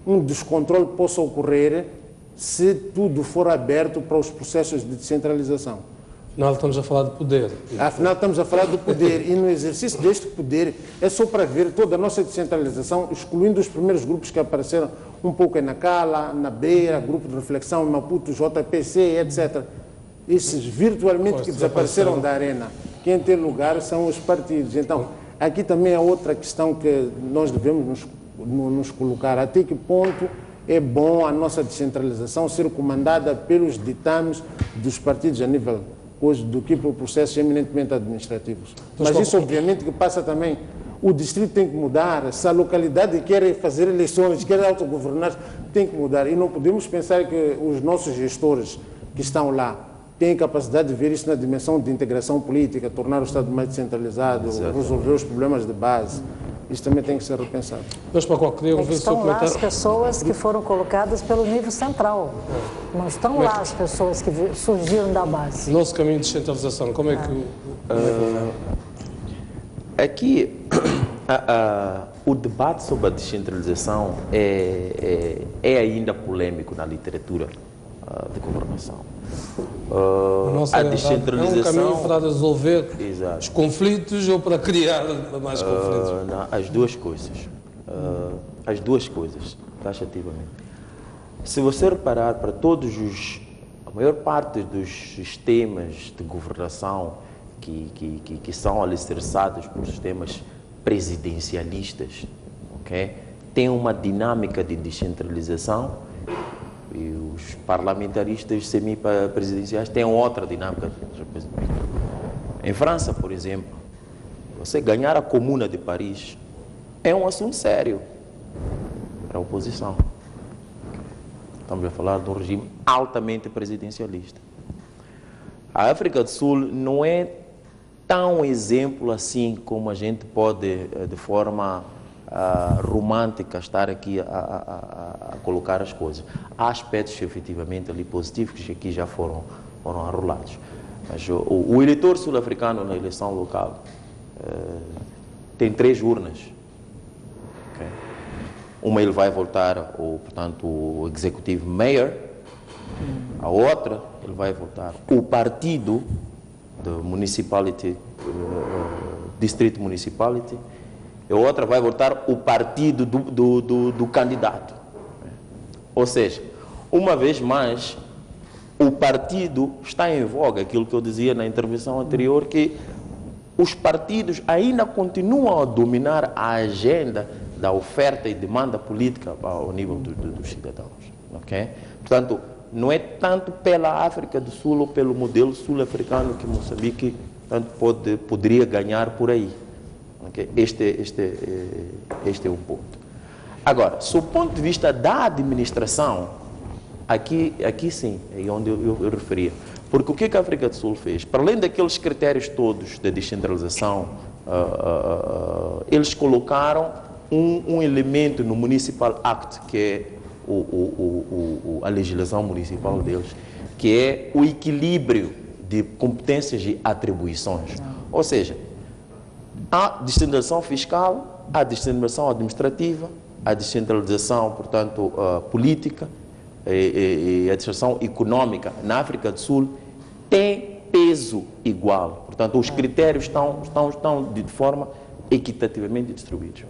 um descontrole que possa ocorrer se tudo for aberto para os processos de descentralização. Afinal, estamos a falar de poder. Afinal, estamos a falar do poder. E no exercício deste poder, é só para ver toda a nossa descentralização, excluindo os primeiros grupos que apareceram um pouco em Nacala, na Beira, Grupo de Reflexão, Maputo, JPC, etc. Esses virtualmente que desapareceram da arena. Quem tem lugar são os partidos. Então, aqui também há outra questão que nós devemos nos colocar. Até que ponto é bom a nossa descentralização ser comandada pelos ditames dos partidos a nível hoje do que por processos eminentemente administrativos. Mas isso obviamente que passa também, o distrito tem que mudar, se a localidade quer fazer eleições, quer autogovernar, tem que mudar. E não podemos pensar que os nossos gestores que estão lá têm capacidade de ver isso na dimensão de integração política, tornar o Estado mais descentralizado, resolver os problemas de base. Isso também tem que ser repensado. Estão lá as pessoas que foram colocadas pelo nível central. Não estão lá as pessoas que surgiram da base. Nosso caminho de descentralização, como é que... Aqui, o debate sobre a descentralização é ainda polêmico na literatura de governação. A descentralização... É um caminho para resolver Exato. Os conflitos ou para criar mais conflitos? Não, as duas coisas. As duas coisas, taxativamente. Se você reparar para a maior parte dos sistemas de governação que são alicerçados por sistemas presidencialistas, okay? Tem uma dinâmica de descentralização. E os parlamentaristas semi-presidenciais têm outra dinâmica. Em França, por exemplo, você ganhar a Comuna de Paris é um assunto sério para a oposição. Estamos a falar de um regime altamente presidencialista. A África do Sul não é tão exemplo assim como a gente pode, de forma romântica, estar aqui a colocar as coisas. Há aspectos efetivamente ali positivos que aqui já foram arrolados. Mas o eleitor sul-africano na eleição local tem 3 urnas. Okay? Uma ele vai votar o executivo mayor, a outra ele vai votar o partido do municipality, distrito municipality, e a outra vai votar o partido do candidato. Ou seja, uma vez mais, o partido está em voga, aquilo que eu dizia na intervenção anterior, que os partidos ainda continuam a dominar a agenda da oferta e demanda política ao nível dos cidadãos. Okay? Portanto, não é tanto pela África do Sul ou pelo modelo sul-africano que Moçambique tanto poderia ganhar por aí. Okay? Este é um ponto. Agora, sob o ponto de vista da administração, aqui sim, é onde eu referia. Porque o que a África do Sul fez? Para além daqueles critérios todos de descentralização, eles colocaram um elemento no Municipal Act, que é a legislação municipal deles, que é o equilíbrio de competências e atribuições. Ou seja, a descentralização fiscal, a descentralização administrativa, a descentralização, portanto, política e a descentralização econômica na África do Sul tem peso igual. Portanto, os critérios estão de forma equitativamente distribuídos.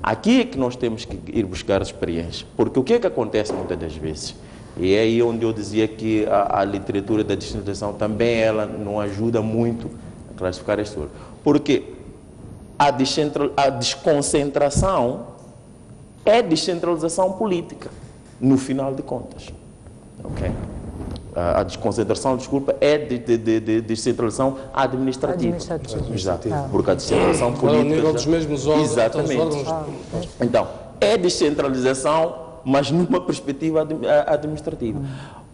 Aqui é que nós temos que ir buscar a experiência, porque o que é que acontece muitas das vezes? E é aí onde eu dizia que a literatura da descentralização também ela não ajuda muito a classificar as coisas. Porque a desconcentração é descentralização política, no final de contas. Ok? A desconcentração, desculpa, é de descentralização administrativa. Exato. Porque a descentralização política... Ao nível dos mesmos órgãos. Exatamente. Então, é descentralização, mas numa perspectiva administrativa.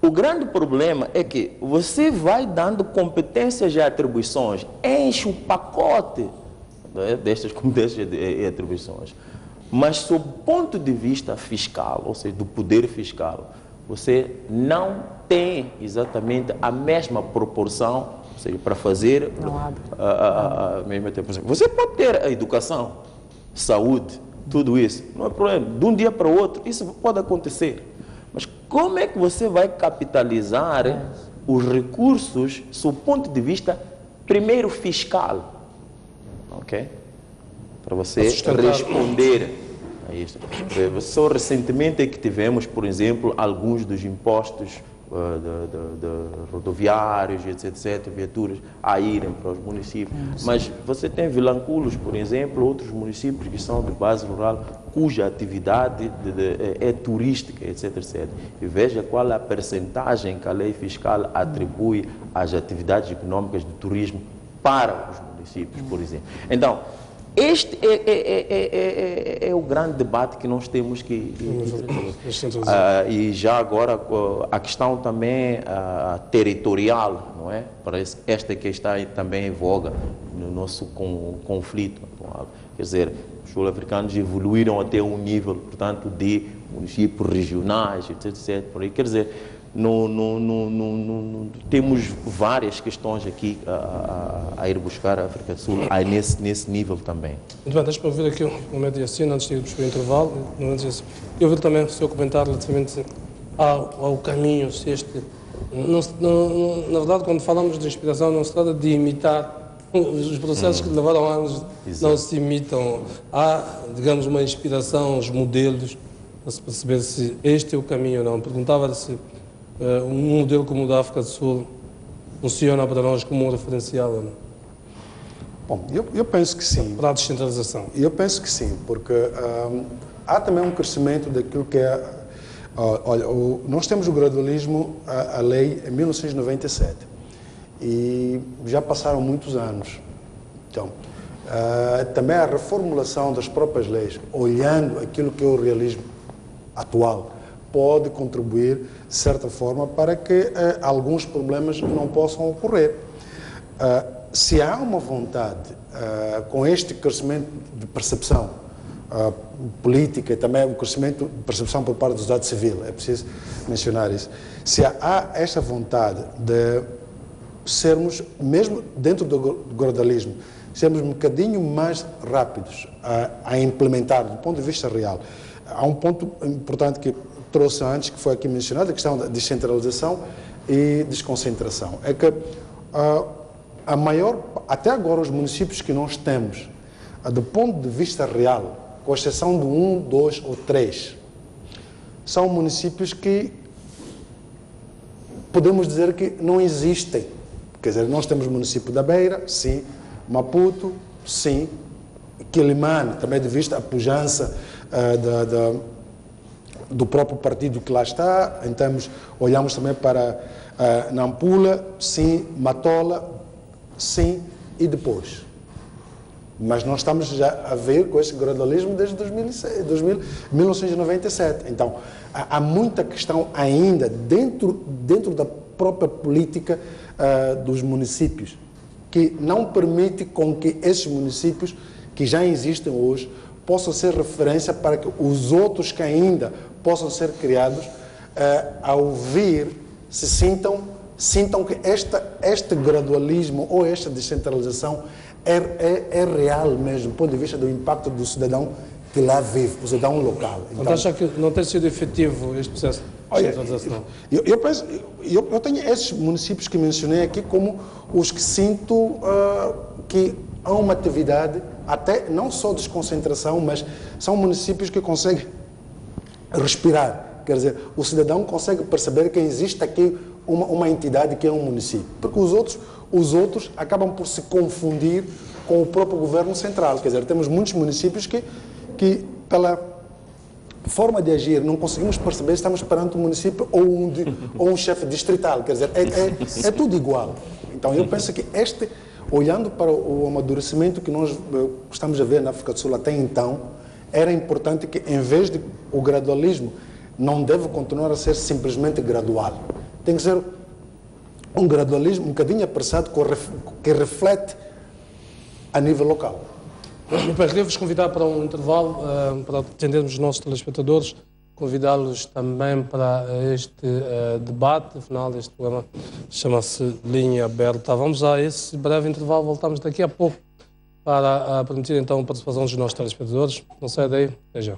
O grande problema é que você vai dando competências e atribuições, enche o pacote destas competências e atribuições. Mas, sob o ponto de vista fiscal, ou seja, do poder fiscal, você não tem exatamente a mesma proporção, ou seja, para fazer a mesma tempo. Você pode ter a educação, saúde, tudo isso, não é problema. De um dia para o outro, isso pode acontecer. Mas como é que você vai capitalizar os recursos sob o ponto de vista, primeiro, fiscal? Ok? Para você responder a isso. Só recentemente é que tivemos, por exemplo, alguns dos impostos de rodoviários, etc., viaturas, a irem para os municípios. Mas você tem Vilanculos, por exemplo, outros municípios que são de base rural, cuja atividade é turística, etc., etc. E veja qual é a percentagem que a lei fiscal atribui às atividades econômicas de turismo para os municípios, por exemplo. Então, este é o grande debate que nós temos que e já agora a questão também territorial, não é? Parece esta que está também em voga no nosso conflito atual. Quer dizer, os sul-africanos evoluíram até um nível, portanto, de municípios regionais, etc. Por aí. Quer dizer, temos várias questões aqui a ir buscar a África do Sul nesse nível também. Muito bem, deixa-me ouvir aqui o médio assino antes de irmos para o intervalo. Eu ouvi também o seu comentário relativamente ao caminho, se este... na verdade, quando falamos de inspiração, não se trata de imitar os processos que levaram anos, não se imitam. Há, digamos, uma inspiração, os modelos, para se perceber se este é o caminho ou não. Perguntava se um modelo como o da África do Sul funciona para nós como um referencial ou não? Bom, eu penso que sim. Para a descentralização. Eu penso que sim, porque há também um crescimento daquilo que é... olha, nós temos o gradualismo, a lei, em 1997, e já passaram muitos anos. Então, também a reformulação das próprias leis, olhando aquilo que é o realismo atual, pode contribuir, de certa forma, para que alguns problemas não possam ocorrer. Se há uma vontade, com este crescimento de percepção política e também o crescimento de percepção por parte da sociedade civil, é preciso mencionar isso, se há esta vontade de sermos, mesmo dentro do gradualismo, sermos um bocadinho mais rápidos a implementar, do ponto de vista real. Há um ponto importante que trouxe antes, que foi aqui mencionado, a questão da descentralização e desconcentração. É que até agora os municípios que nós temos, do ponto de vista real, com exceção de 1, 2 ou 3, são municípios que podemos dizer que não existem. Quer dizer, nós temos o município da Beira, sim, Maputo, sim, Quilimane, também de vista a pujança do próprio partido que lá está, então olhamos também para Nampula, sim, Matola, sim, e depois. Mas nós estamos já a ver com esse gradualismo desde 1997. Então, há muita questão ainda dentro da própria política dos municípios, que não permite com que esses municípios que já existem hoje possam ser referência para que os outros que ainda possam ser criados, ao vir, se sintam que este gradualismo ou esta descentralização é real mesmo, do ponto de vista do impacto do cidadão que lá vive, o cidadão local. Então, mas acha que não tem sido efetivo este processo de descentralização? Eu tenho esses municípios que mencionei aqui como os que sinto que há uma atividade, até não só desconcentração, mas são municípios que conseguem respirar. Quer dizer, o cidadão consegue perceber que existe aqui uma entidade que é um município. Porque os outros acabam por se confundir com o próprio governo central. Quer dizer, temos muitos municípios que forma de agir, não conseguimos perceber se estamos perante um município ou um chefe distrital, quer dizer, é tudo igual. Então eu penso que olhando para o amadurecimento que nós estamos a ver na África do Sul até então, era importante que, em vez de o gradualismo, não deve continuar a ser simplesmente gradual. Tem que ser um gradualismo um bocadinho apressado que reflete a nível local. Queria-vos convidar para um intervalo, para atendermos os nossos telespectadores, convidá-los também para este debate. Afinal, este programa chama-se Linha Aberta. Vamos a esse breve intervalo, voltamos daqui a pouco para permitir então a participação dos nossos telespectadores. Não sai daí, até já.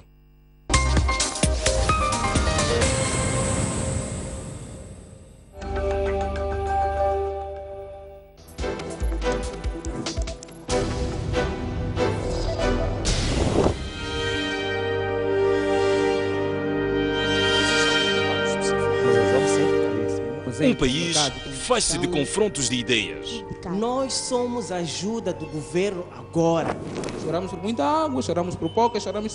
Um país faz-se de confrontos de ideias. Nós somos a ajuda do governo agora. Choramos por muita água, choramos por pouca, choramos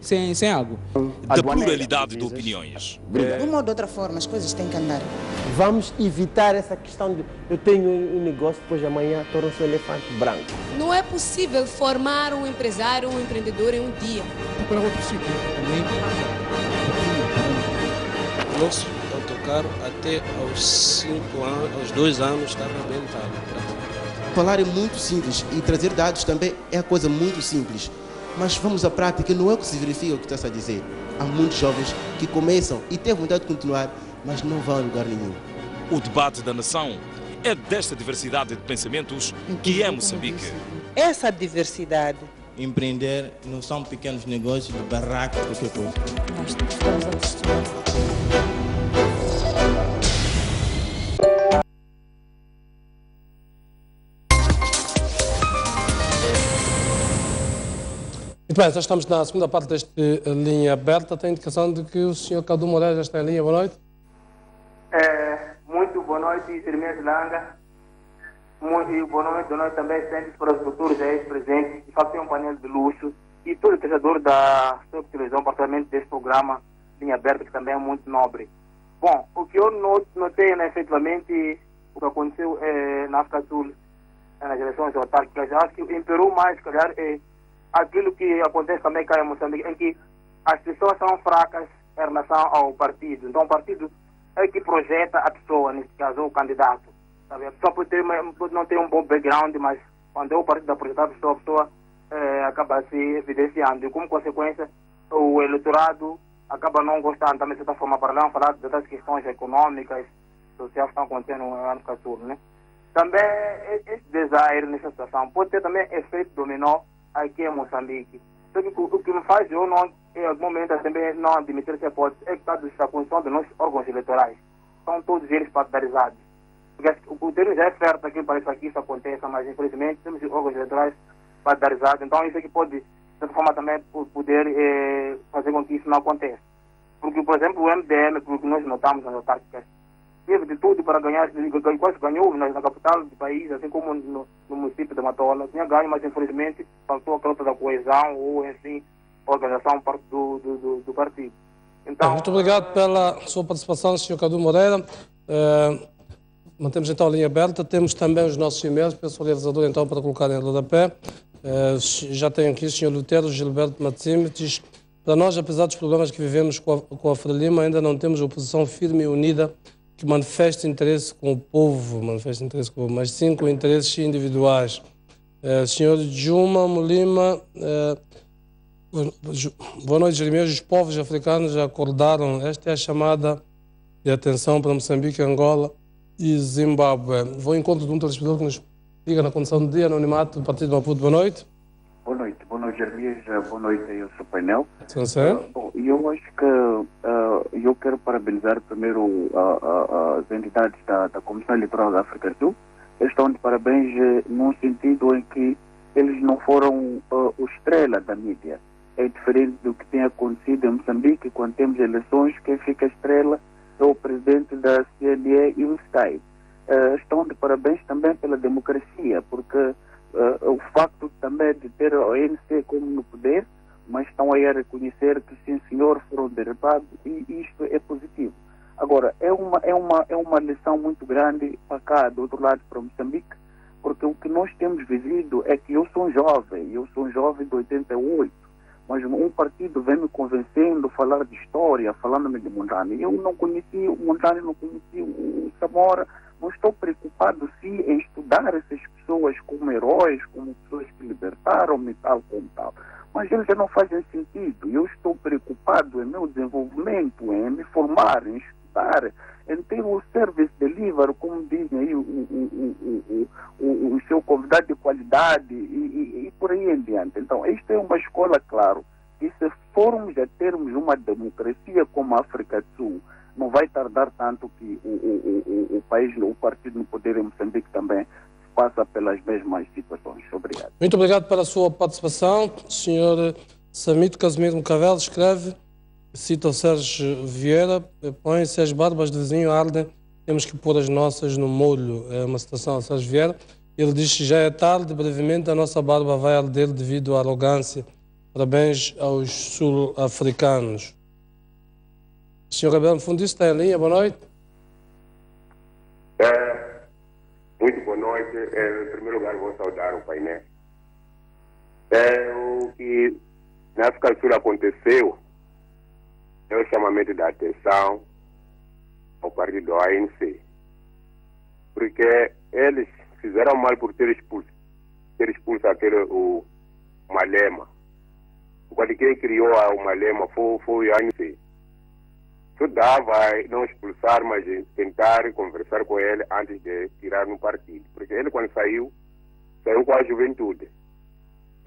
sem água. Da pluralidade de opiniões. De uma ou de outra forma, as coisas têm que andar. Vamos evitar essa questão de eu tenho um negócio, depois de amanhã torna-se um elefante branco. Não é possível formar um empresário, um empreendedor em um dia. Para outro sítio também. Nosso autocarro até aos 5 anos, aos 2 anos está arrebentado. Falar é muito simples e trazer dados também é a coisa muito simples. Mas vamos à prática, não é o que se verifica o que está a dizer. Há muitos jovens que começam e têm vontade de continuar, mas não vão a lugar nenhum. O debate da nação é desta diversidade de pensamentos que é Moçambique. Essa diversidade. Empreender não são pequenos negócios de barraco, qualquer coisa. Nós estamos a destruir. Muito bem, já estamos na segunda parte deste Linha Aberta. Tem indicação de que o Sr. Cadu Moreira já está em linha. Boa noite. Muito boa noite, Jeremias Langa. Muito boa noite também sempre para os doutores ex-presentes. De facto, é um painel de luxo. E todo o telespectador da sua televisão, particularmente deste programa Linha Aberta, que também é muito nobre. Bom, o que eu notei, né, efetivamente, o que aconteceu na África do Sul, nas eleições autárquicas, acho que imperou mais, se calhar, aquilo que acontece também cá em Moçambique, em que as pessoas são fracas em relação ao partido. Então, o partido é que projeta a pessoa, nesse caso, o candidato. Sabe? A pessoa pode não ter um bom background, mas quando é o partido a projetar a pessoa acaba se evidenciando. E, como consequência, o eleitorado acaba não gostando também, de certa forma, para não falar das questões econômicas, sociais que estão acontecendo no África do Sul, né? Também, esse desaire nessa situação pode ter também efeito dominó aqui em Moçambique. Só que o que me faz eu não, em algum momento, também não admitir essa hipótese é que a condição dos nossos órgãos eleitorais. São todos eles partidarizados. Porque o termo já é certo aqui para que isso aconteça, mas infelizmente temos órgãos eleitorais partidarizados. Então isso é que pode, de certa forma, também poder fazer com que isso não aconteça. Porque, por exemplo, o MDM, pelo que nós notamos nas autárquicas, teve de tudo para ganhar, quase ganhou na capital do país, assim como no município de Matola. Tinha ganho, mas infelizmente faltou a cota da coesão ou, enfim, a organização do partido. Então, muito obrigado pela sua participação, Sr. Cadu Moreira. Mantemos então a linha aberta. Temos também os nossos e-mails. Peço ao realizador então para colocar em rodapé. Já tenho aqui o Sr. Lutero Gilberto Matsime, diz: para nós, apesar dos problemas que vivemos com a Frelimo, ainda não temos oposição firme e unida que manifeste interesse com o povo, mas sim com interesses individuais. Senhor Juma Molima, boa noite, Jeremias. Os povos africanos já acordaram. Esta é a chamada de atenção para Moçambique, Angola e Zimbábue. Vou em encontro de um telespectador que nos liga na condição de anonimato do Partido Maputo. Boa noite. Boa noite, Jeremias. Boa noite aí ao seu painel. Bom, eu acho que eu quero parabenizar primeiro as entidades da Comissão Eleitoral da África do Sul. Eles estão de parabéns num sentido em que eles não foram o estrela da mídia. É diferente do que tem acontecido em Moçambique, quando temos eleições, quem fica estrela é o presidente da CNE e o Sky. Estão de parabéns também pela democracia, porque o facto também de ter a ANC como no poder, mas estão vai a reconhecer que, sim, senhor, foram derrubados, e isto é positivo. Agora, é uma lição muito grande para cá, do outro lado, para Moçambique, porque o que nós temos vivido é que eu sou um jovem de 88, mas um partido vem me convencendo, falar de história, falando-me de Mondlane. Eu não conheci o Mondlane, não conheci o Samora, não estou preocupado sim em estudar essas pessoas como heróis, como pessoas que libertaram-me, tal como tal. Mas eles já não fazem sentido. Eu estou preocupado em meu desenvolvimento, em me formar, em estudar, em ter o service delivery, como dizem aí o seu convidado de qualidade e por aí em diante. Então, esta é uma escola, claro, e se formos a termos uma democracia como a África do Sul, não vai tardar tanto que o país, o partido no poder em Moçambique também passa pelas mesmas situações. Obrigado. Muito obrigado pela sua participação. O senhor Samito Casimiro Mcavel escreve, cita o Sérgio Vieira, põe: se as barbas do vizinho ardem, temos que pôr as nossas no molho. É uma citação ao Sérgio Vieira. Ele diz que já é tarde, brevemente a nossa barba vai arder devido à arrogância. Parabéns aos sul-africanos. O senhor Gabriel Fundista está em linha, boa noite. Muito boa noite. Em primeiro lugar, vou saudar o painel. O que na África do Sul aconteceu é o chamamento da atenção ao partido ANC. Porque eles fizeram mal por ter expulso aquele, o Malema. Quando quem criou o Malema foi o ANC. Isso dava não expulsar, mas tentar conversar com ele antes de tirar no partido. Porque ele, quando saiu com a juventude.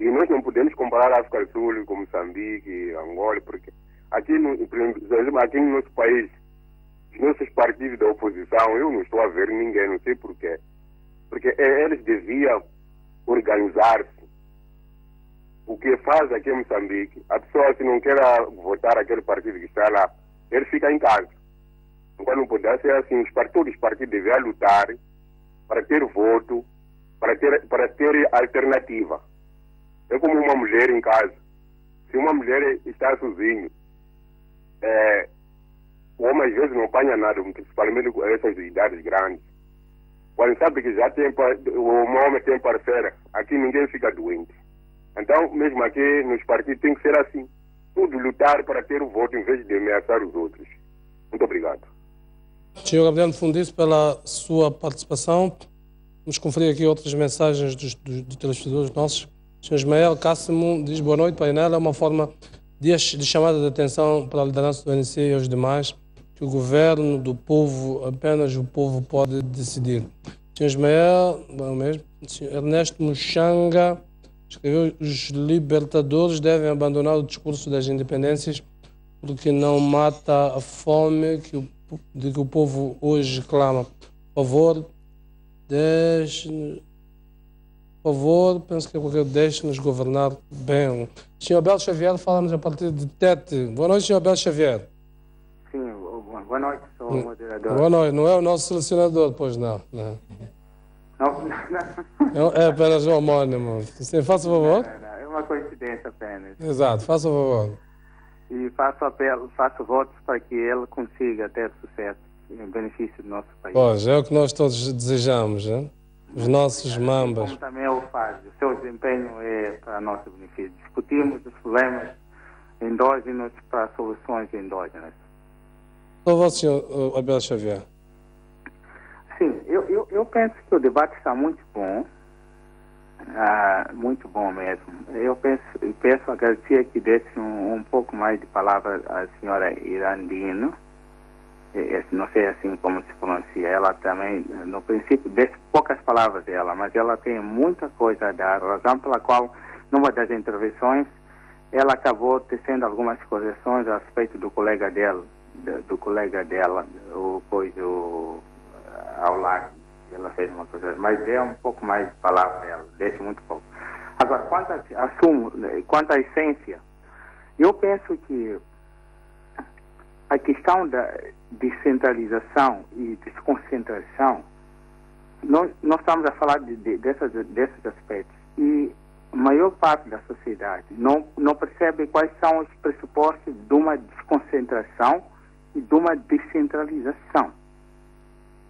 E nós não podemos comparar a África do Sul com Moçambique, Angola, porque aqui no nosso país, os nossos partidos da oposição, eu não estou a ver ninguém, não sei porquê. Porque eles deviam organizar-se. O que faz aqui em Moçambique, a pessoa, se não quer votar aquele partido que está lá, ele fica em casa. Então não pode ser assim. Todos os partidos devem lutar para ter voto, para ter alternativa. É como uma mulher em casa. Se uma mulher está sozinha, o homem às vezes não apanha nada, principalmente com essas idades grandes. Quando sabe que já o homem tem parceira, aqui ninguém fica doente. Então, mesmo aqui nos partidos tem que ser assim. Tudo lutar para ter o voto em vez de ameaçar os outros. Muito obrigado. Senhor Gabriel Fundista, pela sua participação. Vamos conferir aqui outras mensagens dos telespectadores nossos. O Sr. Ismael Cássimo diz: boa noite, painel. É uma forma de chamada de atenção para a liderança do ANC e aos demais, que o governo do povo, apenas o povo pode decidir. O Sr. Ismael, não mesmo. O Sr. Ernesto Muxanga escreveu: os libertadores devem abandonar o discurso das independências porque não mata a fome de que o povo hoje clama. Por favor, penso que deixe-nos governar bem. Sr. Abel Xavier, falamos a partir de Tete. Boa noite, Sr. Abel Xavier. Sim, boa noite, sou o moderador. Boa noite, não é o nosso selecionador, pois não. Não. É apenas um homónimo. Sim, faça o favor. Não, é uma coincidência apenas. Exato, faça o favor. E faço votos para que ele consiga ter sucesso em benefício do nosso país. Pois, é o que nós todos desejamos, hein? Os nossos mambas. Como também ele faz, o seu desempenho é para nosso benefício. Discutimos os problemas endógenos para soluções endógenas. Por favor, Sr. Abel Xavier. Sim, eu penso que o debate está muito bom. Muito bom mesmo. Eu peço a Garcia que desse um pouco mais de palavra à senhora Irandino. Não sei assim como se pronuncia. Ela também, no princípio, desse poucas palavras dela, mas ela tem muita coisa a dar, razão pela qual, numa das intervenções, ela acabou tecendo algumas correções a respeito do colega dela, ao lado. Ela fez uma coisa, mas é um pouco mais de palavra dela, deixa muito pouco. Agora, quanto à essência, eu penso que a questão da descentralização e desconcentração, nós estamos a falar desses aspectos. E a maior parte da sociedade não percebe quais são os pressupostos de uma desconcentração e de uma descentralização.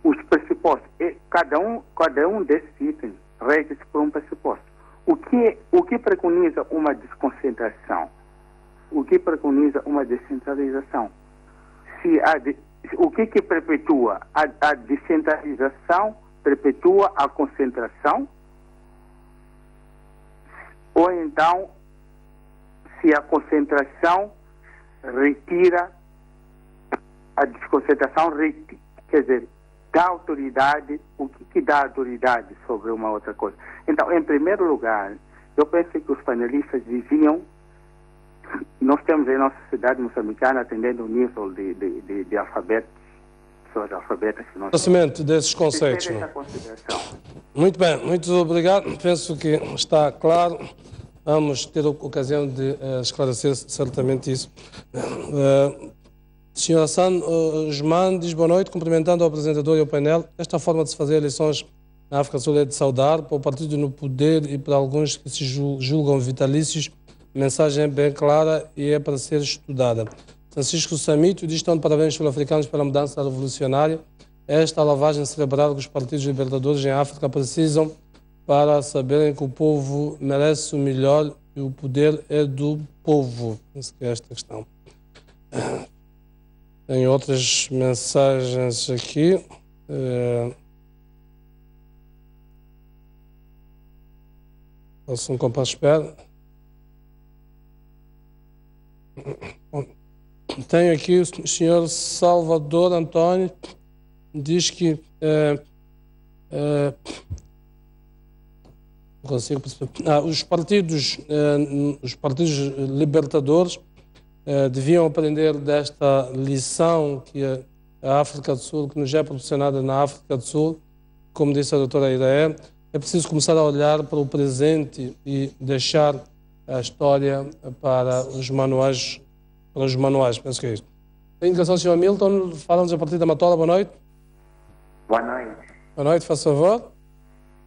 Os pressupostos, cada um desses itens rege-se por um pressuposto. O que preconiza uma desconcentração? O que preconiza uma descentralização? O que perpetua? A descentralização perpetua a concentração? Ou então, se a concentração retira, a desconcentração retira, quer dizer, dá autoridade, o que dá autoridade sobre uma outra coisa? Então, em primeiro lugar, eu penso que os panelistas deviam, nós temos aí na sociedade moçambicana atendendo o nível de alfabetos, pessoas alfabetas que nós Conhecimento desses conceitos. Muito bem, muito obrigado. Penso que está claro. Vamos ter a ocasião de esclarecer certamente isso. Sr. Hassan Osman diz boa noite, cumprimentando ao apresentador e ao painel. Esta forma de se fazer eleições na África do Sul é de saudar. Para o partido no poder e para alguns que se julgam vitalícios, a mensagem é bem clara e é para ser estudada. Francisco Samito diz estão de parabéns sul-africanos pela mudança revolucionária. Esta lavagem cerebral que os partidos libertadores em África precisam para saberem que o povo merece o melhor e o poder é do povo. Penso que é esta questão. Tem outras mensagens aqui. Faço um compasso de espera. Tenho aqui o senhor Salvador Antônio, diz que os partidos libertadores deviam aprender desta lição que a África do Sul, que nos é proporcionada na África do Sul, como disse a doutora Iraé, é preciso começar a olhar para o presente e deixar a história para os manuais. Penso que é isso. A indicação do Sr. Milton, falamos a partir da Matola. Boa noite. Boa noite. Boa noite, faz favor.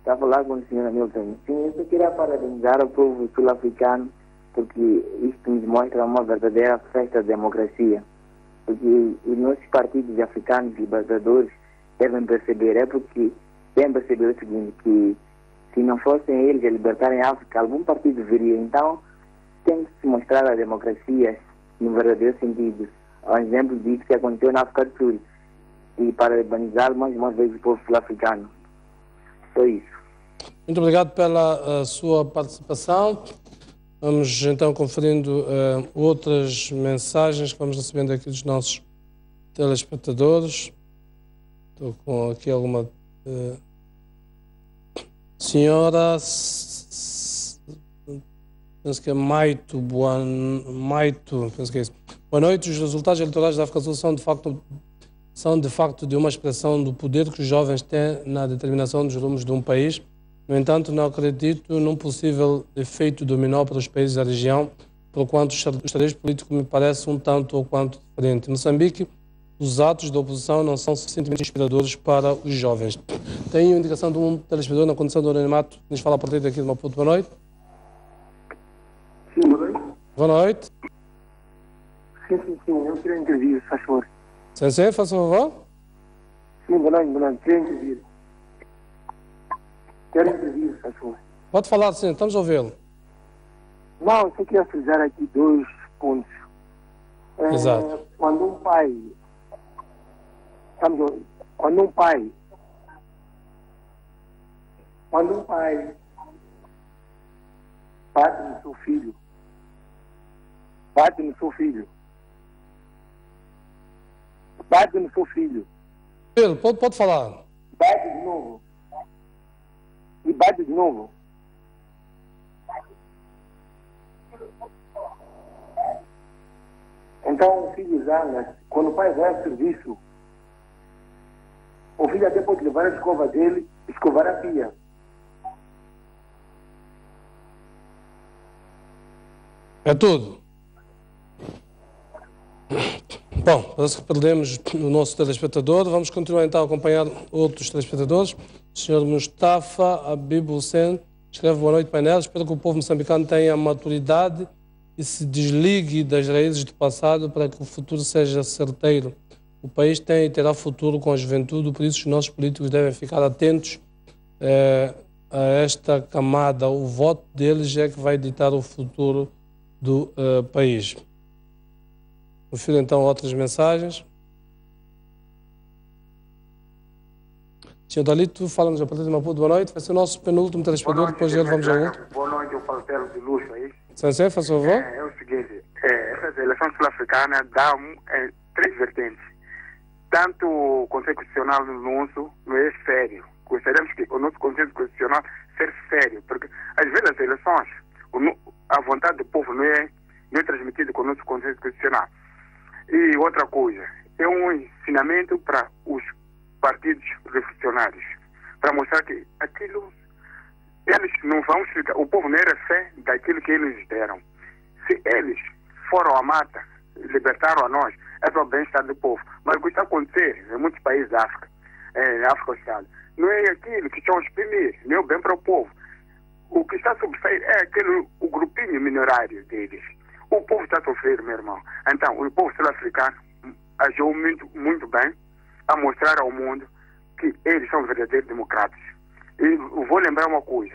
Está a falar com o Sr. Milton. Sim, eu queria parabenizar o povo sul-africano porque isto nos mostra uma verdadeira festa de democracia. Porque os nossos partidos africanos libertadores devem perceber, porque devem perceber o seguinte, que se não fossem eles a libertarem a África, algum partido viria. Então, tem que se mostrar a democracia no verdadeiro sentido. Há um exemplo disso que aconteceu na África do Sul. E parabenizar mais uma vez o povo sul-africano. Só isso. Muito obrigado pela sua participação. Vamos então conferindo outras mensagens que vamos recebendo aqui dos nossos telespectadores. Estou com aqui alguma... senhora... penso que é Maito, penso que é isso. Boa noite. Os resultados eleitorais da África do Sul são de facto de uma expressão do poder que os jovens têm na determinação dos rumos de um país. No entanto, não acredito num possível efeito dominó para os países da região, porquanto o xadrez político me parece um tanto ou quanto diferente. Em Moçambique, os atos da oposição não são suficientemente inspiradores para os jovens. Tenho indicação de um telespectador na condição do anonimato que nos fala a partir daqui de Maputo. Boa noite. Sim, boa noite. Boa noite. Sim, eu queria intervir, faz favor. Sensei, faz favor. Sim, boa noite, queria intervir. Quero intervir, faz favor. Pode falar, sim, estamos a ouvi-lo. Não, eu só queria frisar aqui 2 pontos. Exato. Quando um pai bate no seu filho, bate no seu filho. Pode falar. Bate de novo. E bate de novo. Então o filho zanga. Quando o pai vai ao serviço, o filho até pode levar a escova dele, escovar a pia. É tudo. Bom, parece que perdemos o nosso telespectador. Vamos continuar então a acompanhar outros telespectadores. O Sr. Mustafa Abib Hussein Escreve boa noite, painel. Espero que o povo moçambicano tenha maturidade e se desligue das raízes do passado para que o futuro seja certeiro. O país tem e terá futuro com a juventude, por isso os nossos políticos devem ficar atentos a esta camada. O voto deles é que vai ditar o futuro do país. Confiro então outras mensagens. Senhor Dalito, fala-nos a partir de Maputo. Boa noite. Vai ser o nosso penúltimo telespectador, depois dele vamos ao outro. Boa noite, eu falo Pedro de Luxo aí. Sensei, faz favor. É o seguinte, essas eleições sul-africanas dão três vertentes. Tanto o Conselho Constitucional nosso não é sério. Gostaríamos que o nosso Conselho Constitucional seja sério, porque às vezes as eleições, a vontade do povo não é transmitida com o nosso Conselho Constitucional. E outra coisa, é um ensinamento para os partidos revolucionários, para mostrar que aquilo, eles não vão explicar, o povo não era fé daquilo que eles deram. Se eles foram à mata, libertaram a nós, é para o bem-estar do povo. Mas o que está a acontecer em muitos países da África, África Ocidental, não é aquilo que estão a exprimir, não é o bem para o povo. O que está a sobressair é o grupinho minorário deles. O povo está a sofrer, meu irmão. Então, o povo sul-africano agiu muito bem a mostrar ao mundo que eles são verdadeiros democratas. E vou lembrar uma coisa.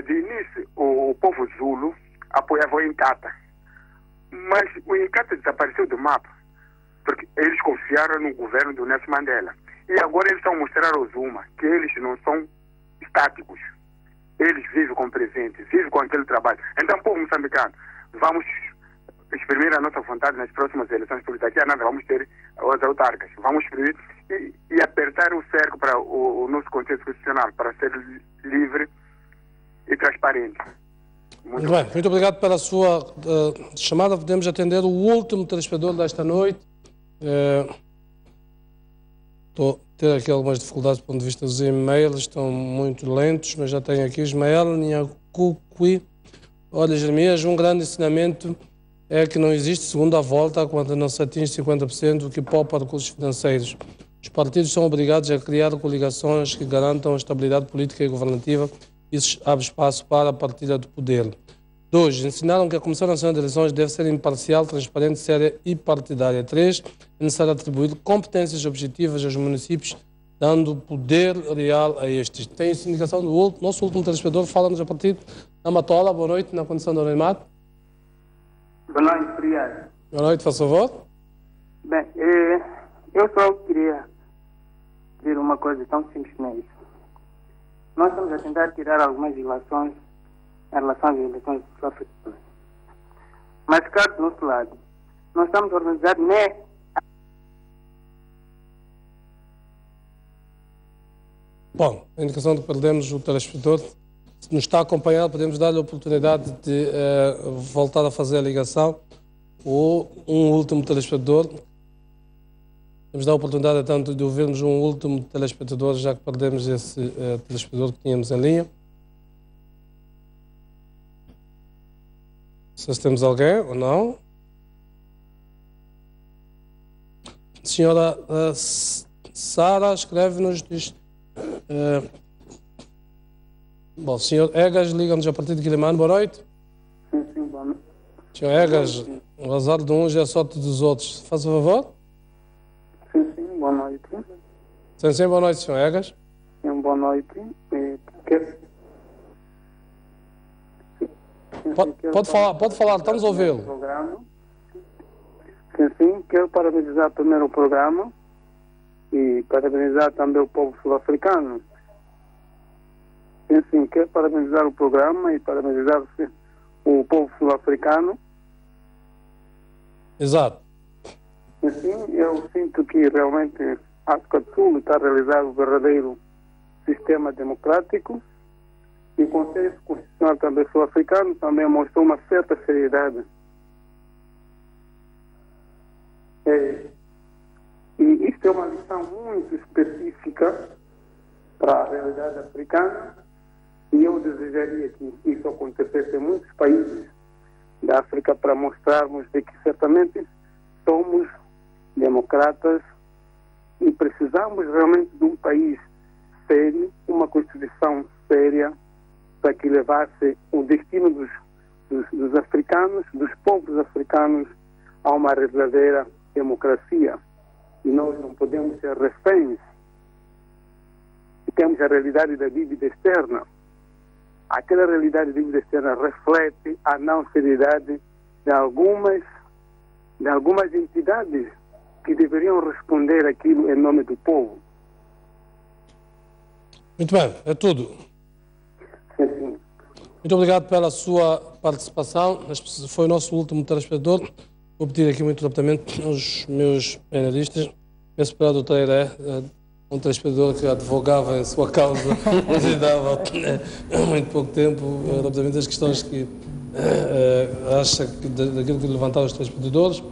De início, o povo Zulu apoiava o Inkatha. Mas o Inkatha desapareceu do mapa, porque eles confiaram no governo do Nelson Mandela. E agora eles estão a mostrar ao Zuma que eles não são estáticos. Eles vivem com o presente, vivem com aquele trabalho. Então, povo moçambicano, vamos exprimir a nossa vontade nas próximas eleições, porque daqui a nada vamos ter as autárquicas. Vamos exprimir e apertar o cerco para o nosso Conselho Constitucional, para ser livre e transparente. Muito bem, muito obrigado pela sua chamada. Podemos atender o último telespectador desta noite. Estou a ter aqui algumas dificuldades do ponto de vista dos e-mails, estão muito lentos, mas já tenho aqui Ismael Nhacuqui. Olha, Jeremias, um grande ensinamento é que não existe segunda volta quando não se atinge 50%, o que poupa recursos financeiros. Os partidos são obrigados a criar coligações que garantam a estabilidade política e governativa. Isso abre espaço para a partilha do poder. 2. Ensinaram que a Comissão Nacional de Eleições deve ser imparcial, transparente, séria e partidária. 3. É necessário atribuir competências objetivas aos municípios, dando poder real a estes. Tem essa indicação do nosso último telespectador. Fala-nos a partir da Matola. Boa noite, na condição do anonimato. Boa noite, obrigado. Boa noite, faz favor. Bem, eu só queria dizer uma coisa tão simples como isso. Nós estamos a tentar tirar algumas ilações em relação às eleições sul-africanas. Mas, cá do nosso lado, nós estamos organizados, né? Bom, a indicação de que perdemos o telespectador. Se nos está a acompanhar, podemos dar-lhe a oportunidade de voltar a fazer a ligação. Ou um último telespectador. Vamos dar a oportunidade, então, de ouvirmos um último telespectador, já que perdemos esse telespectador que tínhamos em linha. Não sei se temos alguém ou não. Senhora Sara escreve-nos, diz... Bom, senhor Egas, liga-nos a partir de Guilherme. Boa noite. Sim, boa noite. Senhor Egas, o azar de uns é a sorte dos outros. Faz favor. Sim, boa noite. Sim, boa noite, senhor Egas. Boa noite. Pode falar, estamos a ouvi-lo. Sim, quero parabenizar primeiro o programa e parabenizar também o povo sul-africano. Sim, quero parabenizar o programa e parabenizar o povo sul-africano. Exato. Sim, eu sinto que realmente a África do Sul está a realizar o verdadeiro sistema democrático e o Conselho Constitucional também sul-africano também mostrou uma certa seriedade. E isso é uma lição muito específica para a realidade africana e eu desejaria que isso acontecesse em muitos países da África para mostrarmos de que certamente somos democratas e precisamos realmente de um país sério, uma Constituição séria para que levasse o destino dos africanos, dos povos africanos, a uma verdadeira democracia. E nós não podemos ser reféns. E temos a realidade da dívida externa. Aquela realidade da dívida externa reflete a não seriedade de algumas entidades que deveriam responder aquilo em nome do povo. Muito bem, é tudo. Sim, sim. Muito obrigado pela sua participação. Foi o nosso último telespectador. Vou pedir aqui muito rapidamente aos meus panelistas. Penso para o doutor Iré, um telespectador que advogava em sua causa, mas dava muito pouco tempo, rapidamente as questões que acha que daquilo que levantaram os telespectadores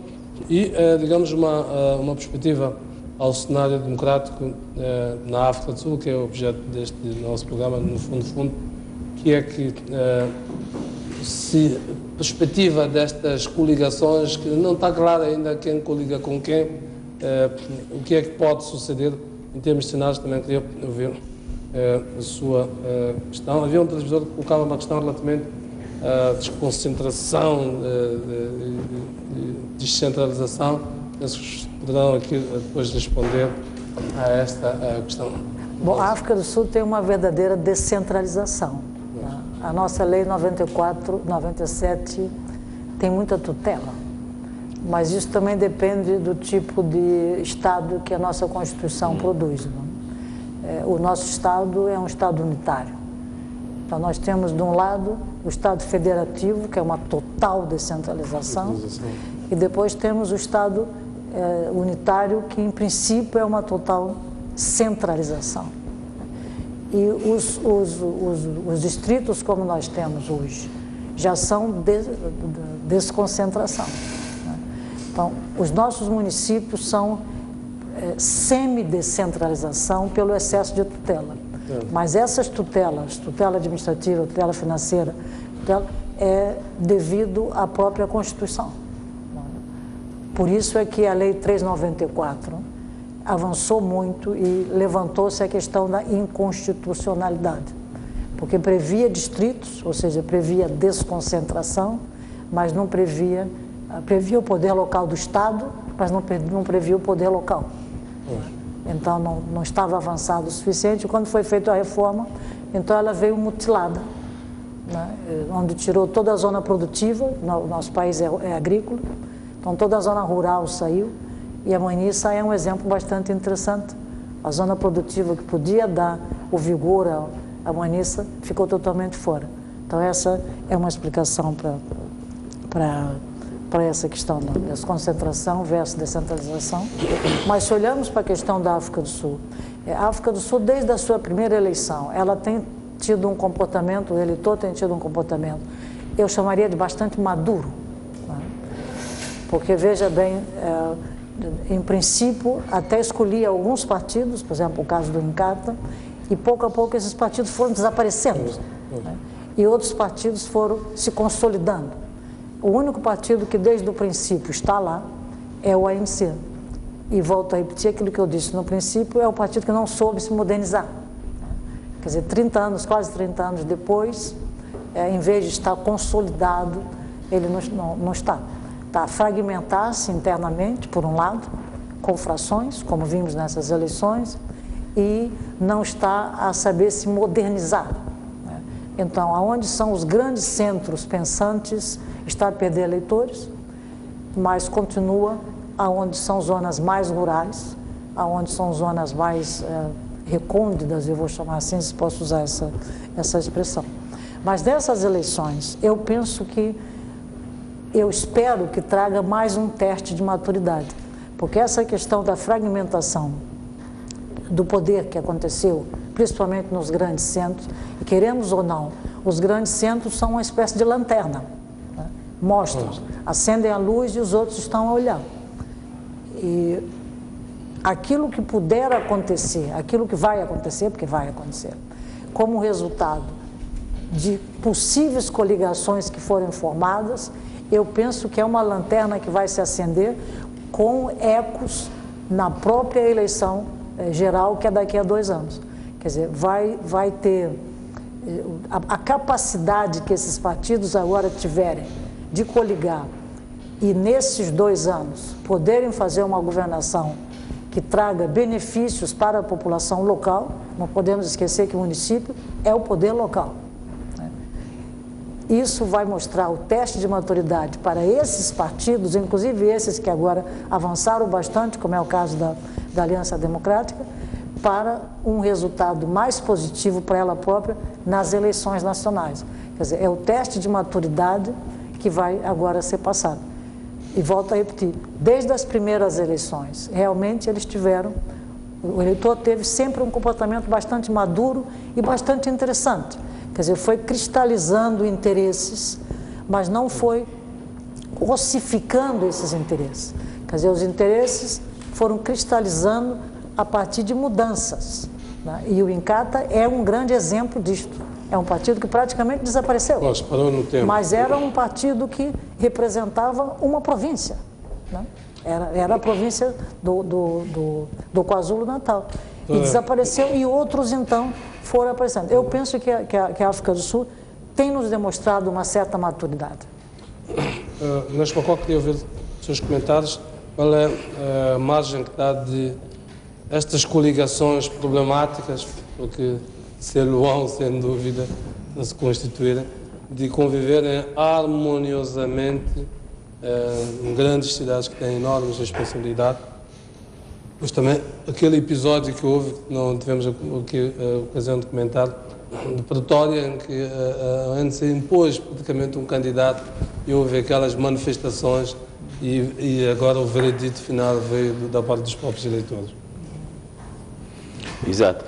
e, digamos, uma perspectiva ao cenário democrático na África do Sul, que é o objeto deste nosso programa, no fundo, que é que se perspectiva destas coligações, que não está claro ainda quem coliga com quem, o que é que pode suceder em termos de cenários. Também queria ouvir a sua questão. Havia um televisor que colocava uma questão relativamente à desconcentração, descentralização. Penso que poderão aqui depois responder a esta questão. Bom, a África do Sul tem uma verdadeira descentralização. A nossa lei 94, 97 tem muita tutela, mas isso também depende do tipo de Estado que a nossa Constituição produz. O nosso Estado é um Estado unitário. Então nós temos, de um lado, o Estado federativo, que é uma total descentralização, e depois temos o Estado unitário, que em princípio é uma total centralização. E os distritos como nós temos hoje já são desconcentração. Então, os nossos municípios são semi-descentralização pelo excesso de tutela. Mas essas tutelas, tutela administrativa, tutela financeira, é devido à própria Constituição. Por isso é que a Lei 394 avançou muito e levantou-se a questão da inconstitucionalidade, porque previa distritos, ou seja, previa desconcentração, mas não previa o poder local do Estado, mas não previa o poder local. Então não estava avançado o suficiente. Quando foi feita a reforma, então ela veio mutilada, né? Onde tirou toda a zona produtiva. O nosso país é agrícola, então toda a zona rural saiu. E a Maniça é um exemplo bastante interessante. A zona produtiva que podia dar o vigor à Maniça ficou totalmente fora. Então essa é uma explicação para essa questão da desconcentração versus descentralização. Mas se olharmos para a questão da África do Sul, a África do Sul, desde a sua primeira eleição, ela tem tido um comportamento, o eleitor tem tido um comportamento, eu chamaria de bastante maduro. Né? Porque, veja bem, em princípio, até escolhia alguns partidos, por exemplo, o caso do Inkatha, e pouco a pouco esses partidos foram desaparecendo, né? E outros partidos foram se consolidando. O único partido que desde o princípio está lá é o ANC. E volto a repetir aquilo que eu disse no princípio, é o partido que não soube se modernizar. Quer dizer, 30 anos, quase 30 anos depois, em vez de estar consolidado, ele não está. Está a fragmentar-se internamente, por um lado, com frações, como vimos nessas eleições, e não está a saber se modernizar. Então, aonde são os grandes centros pensantes, está a perder eleitores, mas continua aonde são zonas mais rurais, aonde são zonas mais recônditas, eu vou chamar assim, se posso usar essa expressão. Mas dessas eleições, eu espero que traga mais um teste de maturidade, porque essa questão da fragmentação do poder que aconteceu, principalmente nos grandes centros, e queremos ou não, os grandes centros são uma espécie de lanterna, né? Mostram, acendem a luz e os outros estão a olhar. E aquilo que puder acontecer, aquilo que vai acontecer, porque vai acontecer, como resultado de possíveis coligações que forem formadas, eu penso que é uma lanterna que vai se acender com ecos na própria eleição geral, que é daqui a 2 anos. Quer dizer, vai ter a capacidade que esses partidos agora tiverem de coligar e nesses 2 anos poderem fazer uma governação que traga benefícios para a população local, não podemos esquecer que o município é o poder local. Isso vai mostrar o teste de maturidade para esses partidos, inclusive esses que agora avançaram bastante, como é o caso da Aliança Democrática, para um resultado mais positivo para ela própria nas eleições nacionais. Quer dizer, é o teste de maturidade que vai agora ser passado. E volto a repetir, desde as primeiras eleições, realmente eles tiveram, o eleitor teve sempre um comportamento bastante maduro e bastante interessante. Quer dizer, foi cristalizando interesses, mas não foi ossificando esses interesses. Quer dizer, os interesses foram cristalizando a partir de mudanças, né? E o Inkatha é um grande exemplo disto. É um partido que praticamente desapareceu. Nossa, parou no tempo. Mas era um partido que representava uma província, né? Era a província do KwaZulu-Natal. E desapareceu e outros, então, foram aparecendo. Eu penso que a África do Sul tem nos demonstrado uma certa maturidade. Nas Macó, queria ouvir os seus comentários. Qual é a margem que dá de estas coligações problemáticas, porque ser-lo-ão, sem dúvida, não se constituírem, de conviverem harmoniosamente em grandes cidades que têm enormes responsabilidades? Mas também aquele episódio que houve, que não tivemos aqui a ocasião de comentar, de Pretória, em que a ANC impôs praticamente um candidato e houve aquelas manifestações e agora o veredito final veio da parte dos próprios eleitores. Exato.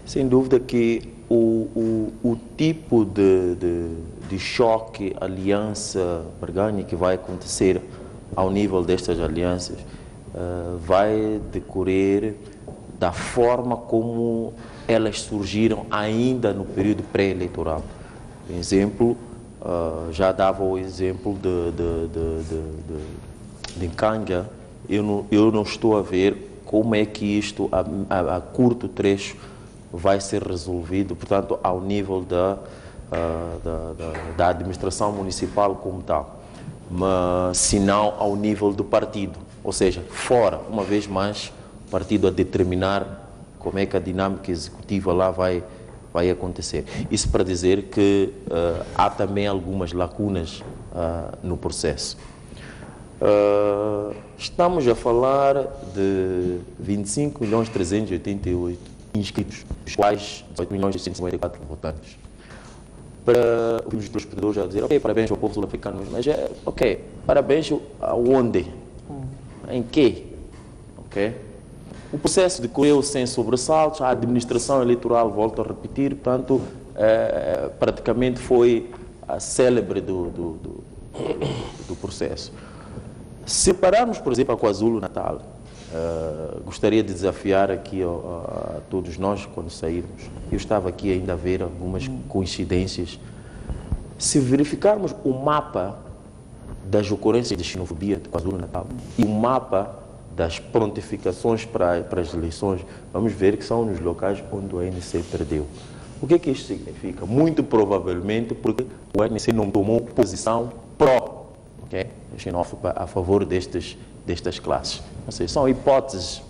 Sem dúvida que o tipo de choque, aliança, barganha que vai acontecer ao nível destas alianças vai decorrer da forma como elas surgiram ainda no período pré-eleitoral. Por exemplo, já dava o exemplo de Nkandja. Eu não estou a ver como é que isto, a curto trecho, vai ser resolvido, portanto, ao nível da administração municipal como tal, mas se não ao nível do partido, ou seja, fora, uma vez mais, o partido a determinar como é que a dinâmica executiva lá vai acontecer. Isso para dizer que há também algumas lacunas no processo. Estamos a falar de 25.388 inscritos, dos quais 18.654 votantes. Para os espectadores a dizer, ok, parabéns ao povo sul-africano, mas ok, parabéns aonde? Em quê? Ok? O processo decorreu sem sobressaltos, a administração eleitoral, volto a repetir, portanto, praticamente foi a célebre do processo. Se pararmos, por exemplo, a KwaZulu-Natal, gostaria de desafiar aqui a todos nós, quando sairmos, eu estava aqui ainda a ver algumas coincidências. Se verificarmos o mapa das ocorrências de xenofobia de KwaZulu-Natal e o mapa das prontificações para as eleições, vamos ver que são nos locais onde o ANC perdeu. O que é que isto significa? Muito provavelmente porque o ANC não tomou posição xenófoba a favor destas classes. Ou seja, são hipóteses.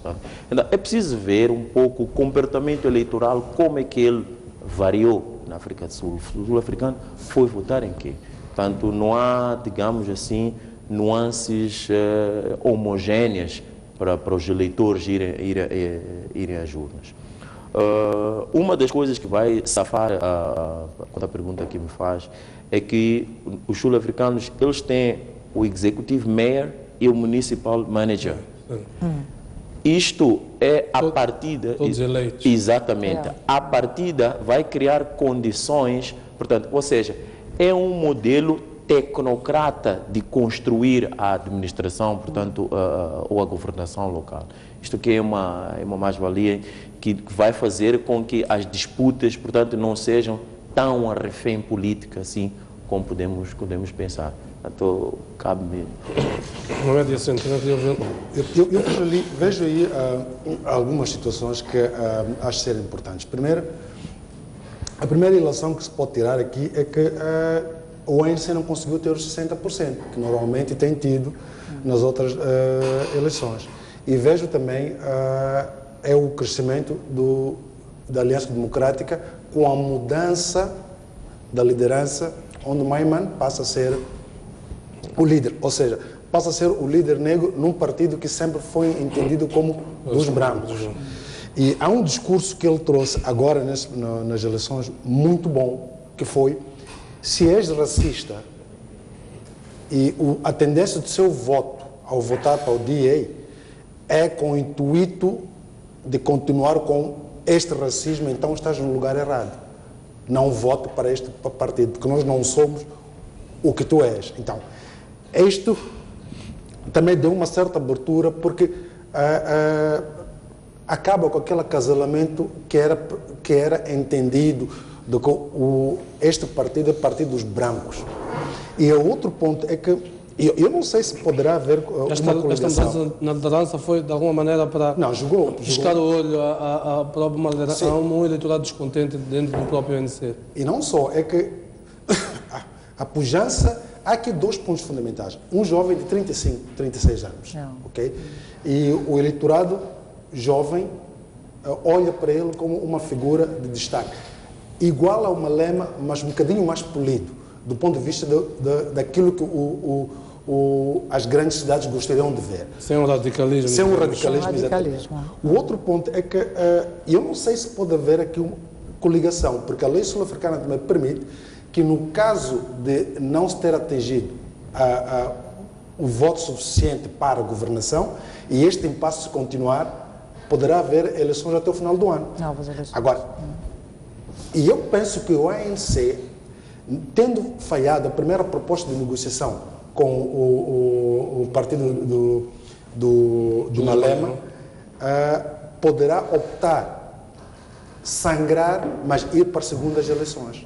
Então, é preciso ver um pouco o comportamento eleitoral, como é que ele variou na África do Sul. O sul-africano foi votar em quê? Portanto, não há, digamos assim, nuances homogéneas para os eleitores irem às urnas. Uma das coisas que vai safar a pergunta que me faz é que os sul-africanos, eles têm o Executive Mayor e o Municipal Manager. Isto é a partida... Todos eleitos. Exatamente. A partida vai criar condições, portanto, ou seja, é um modelo tecnocrata de construir a administração, portanto, ou a governação local. Isto que é uma mais-valia que vai fazer com que as disputas, portanto, não sejam tão a refém política assim como podemos pensar. Então, cabe-me... Eu vejo aí algumas situações que acho ser importantes. Primeiro, A primeira ilação que se pode tirar aqui é que o ANC não conseguiu ter os 60%, que normalmente tem tido nas outras eleições. E vejo também é o crescimento da Aliança Democrática com a mudança da liderança, onde Maiman passa a ser o líder, ou seja, passa a ser o líder negro num partido que sempre foi entendido como dos brancos. E há um discurso que ele trouxe agora nas eleições muito bom, que foi: se és racista e a tendência do seu voto ao votar para o DA é com o intuito de continuar com este racismo, então estás no lugar errado. Não vote para este partido, porque nós não somos o que tu és. Então, isto também deu uma certa abertura, porque acaba com aquele acasalamento que era entendido de que este partido é o partido dos brancos. E o outro ponto é que eu não sei se poderá haver uma coligação. Esta mudança na liderança foi, de alguma maneira, para buscar o olho a própria um eleitorado descontente dentro do próprio ANC. E não só, é que a pujança, há aqui dois pontos fundamentais. Um jovem de 35, 36 anos, ok? E o eleitorado jovem olha para ele como uma figura de destaque. Igual a uma Malema, mas um bocadinho mais polido, do ponto de vista daquilo que as grandes cidades gostariam de ver. Sem um radicalismo. Sem um radicalismo. O outro ponto é que eu não sei se pode haver aqui uma coligação, porque a lei sul-africana também permite que, no caso de não se ter atingido o voto suficiente para a governação e este impasse continuar, poderá haver eleições até o final do ano. Novas eleições. Agora, e eu penso que o ANC, tendo falhado a primeira proposta de negociação com o partido do Malema, poderá optar, sangrar, mas ir para as segundas eleições,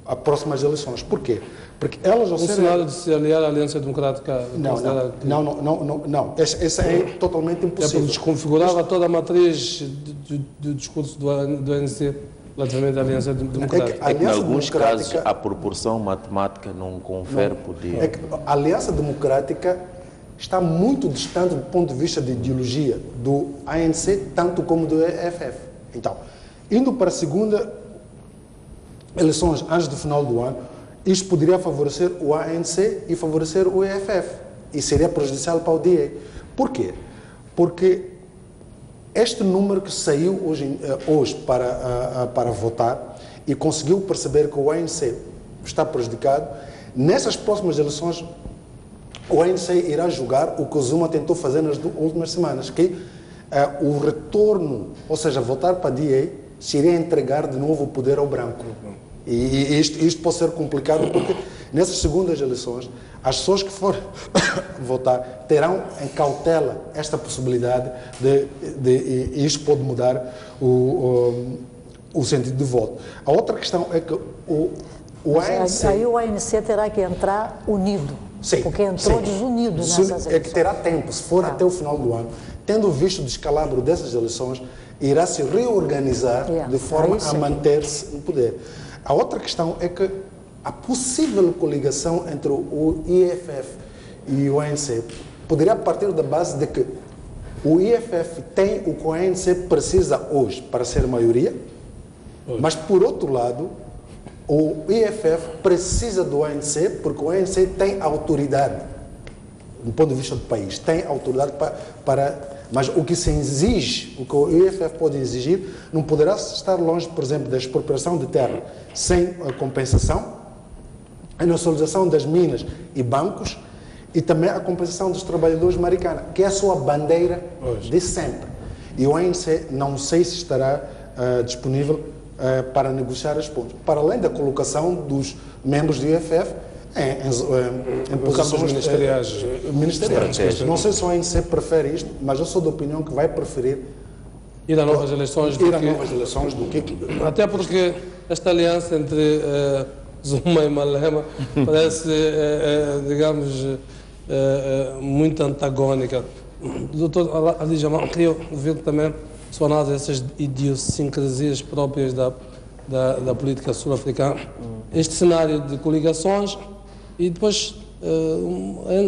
as próximas eleições. Por quê? Porque elas ao cenário de se aliar à Aliança Democrática... Não. Esse é totalmente impossível. Desconfigurava toda a matriz do discurso do ANC relativamente à Aliança Democrática. É que, em alguns casos, a proporção matemática não confere poder. É que a Aliança Democrática está muito distante do ponto de vista de ideologia do ANC, tanto como do EFF. Então, indo para a segunda eleições antes do final do ano, isto poderia favorecer o ANC e favorecer o EFF. E seria prejudicial para o DA. Por quê? Porque este número que saiu hoje para votar e conseguiu perceber que o ANC está prejudicado, nessas próximas eleições o ANC irá julgar o que o Zuma tentou fazer nas últimas semanas, que o retorno, ou seja, votar para a DA, se iria entregar de novo o poder ao branco. E isto pode ser complicado porque nessas segundas eleições as pessoas que forem votar terão em cautela esta possibilidade e isto pode mudar o sentido de voto. A outra questão é que o ANC... Aí o ANC terá que entrar unido, porque entrou desunido nessas eleições. É que terá tempo, se for até o final do ano, tendo visto o descalabro dessas eleições, irá se reorganizar de forma a manter-se no poder. A outra questão é que a possível coligação entre o IFF e o ANC poderia partir da base de que o IFF tem o que o ANC precisa hoje para ser maioria, mas, por outro lado, o IFF precisa do ANC porque o ANC tem autoridade, do ponto de vista do país, tem autoridade para... Mas o que se exige, o que o IFF pode exigir, não poderá estar longe, por exemplo, da expropriação de terra sem a compensação, a nacionalização das minas e bancos e também a compensação dos trabalhadores maricana, que é a sua bandeira de sempre. E o ANC não sei se estará disponível para negociar os pontos. Para além da colocação dos membros do IFF em posições ministeriais. Não sei se o ANC prefere isto, mas eu sou da opinião que vai preferir ir a novas eleições do que... Até porque esta aliança entre Zuma e Malema parece, digamos, muito antagónica. Doutor Ali Jamal, queria ouvir também sua análise dessas idiosincrasias próprias da da política sul-africana. Este cenário de coligações e depois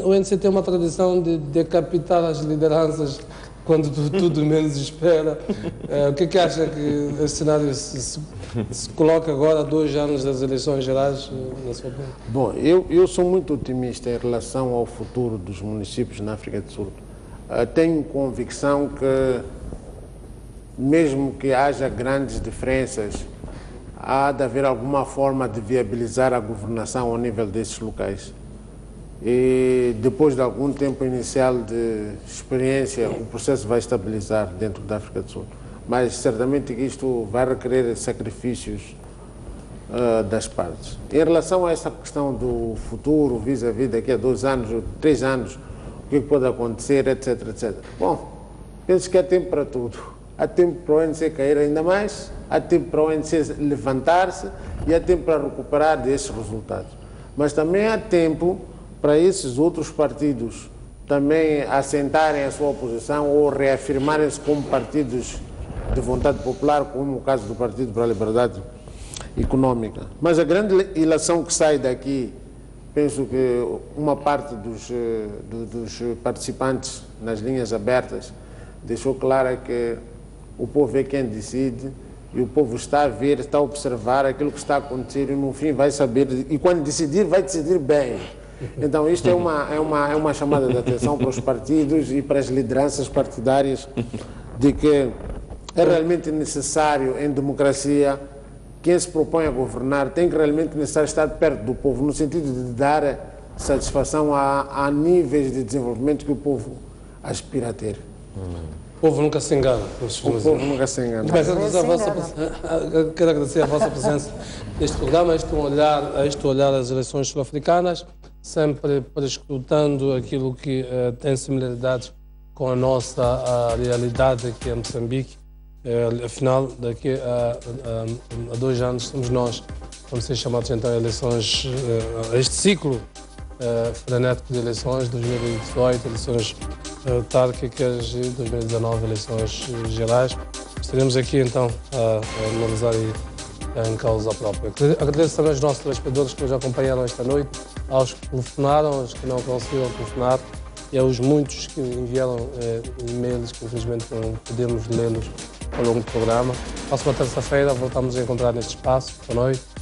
o ANC tem uma tradição de decapitar as lideranças quando tudo menos espera. O que é que acha que esse cenário se coloca agora, 2 anos das eleições gerais, na sua opinião? Bom, eu sou muito otimista em relação ao futuro dos municípios na África do Sul. Tenho convicção que, mesmo que haja grandes diferenças, há de haver alguma forma de viabilizar a governação ao nível desses locais. E depois de algum tempo inicial de experiência, o processo vai estabilizar dentro da África do Sul. Mas certamente que isto vai requerer sacrifícios das partes. Em relação a essa questão do futuro, vis-à-vis daqui a 2 anos, 3 anos, o que pode acontecer, etc, etc. Bom, penso que há tempo para tudo. Há tempo para o ANC cair ainda mais, há tempo para o ANC levantar-se e há tempo para recuperar desses resultados. Mas também há tempo para esses outros partidos também assentarem a sua oposição ou reafirmarem-se como partidos de vontade popular, como o caso do Partido para a Liberdade Econômica. Mas a grande ilação que sai daqui, penso que uma parte dos participantes nas linhas abertas deixou clara que o povo é quem decide e o povo está a ver, está a observar aquilo que está a acontecer e no fim vai saber, e quando decidir, vai decidir bem. Então isto é uma chamada de atenção para os partidos e para as lideranças partidárias de que é realmente necessário em democracia quem se propõe a governar tem que realmente necessário estar perto do povo, no sentido de dar satisfação a níveis de desenvolvimento que o povo aspira a ter. O povo nunca se engana. O povo nunca se engana. Quero agradecer a vossa presença neste programa, este olhar às eleições sul-africanas, sempre prescrutando aquilo que tem similaridades com a nossa realidade aqui em Moçambique. Afinal, daqui a 2 anos somos nós, vamos ser chamados então a eleições, a este ciclo frenético de eleições, 2018, eleições autárquicas e 2019, eleições gerais. Estaremos aqui então a analisar em causa própria. Agradeço também aos nossos telespectadores que nos acompanharam esta noite, aos que telefonaram, aos que não conseguiram telefonar e aos muitos que enviaram e-mails que infelizmente não podemos lê-los ao longo do programa. Próxima terça-feira voltamos a encontrar neste espaço. Boa noite.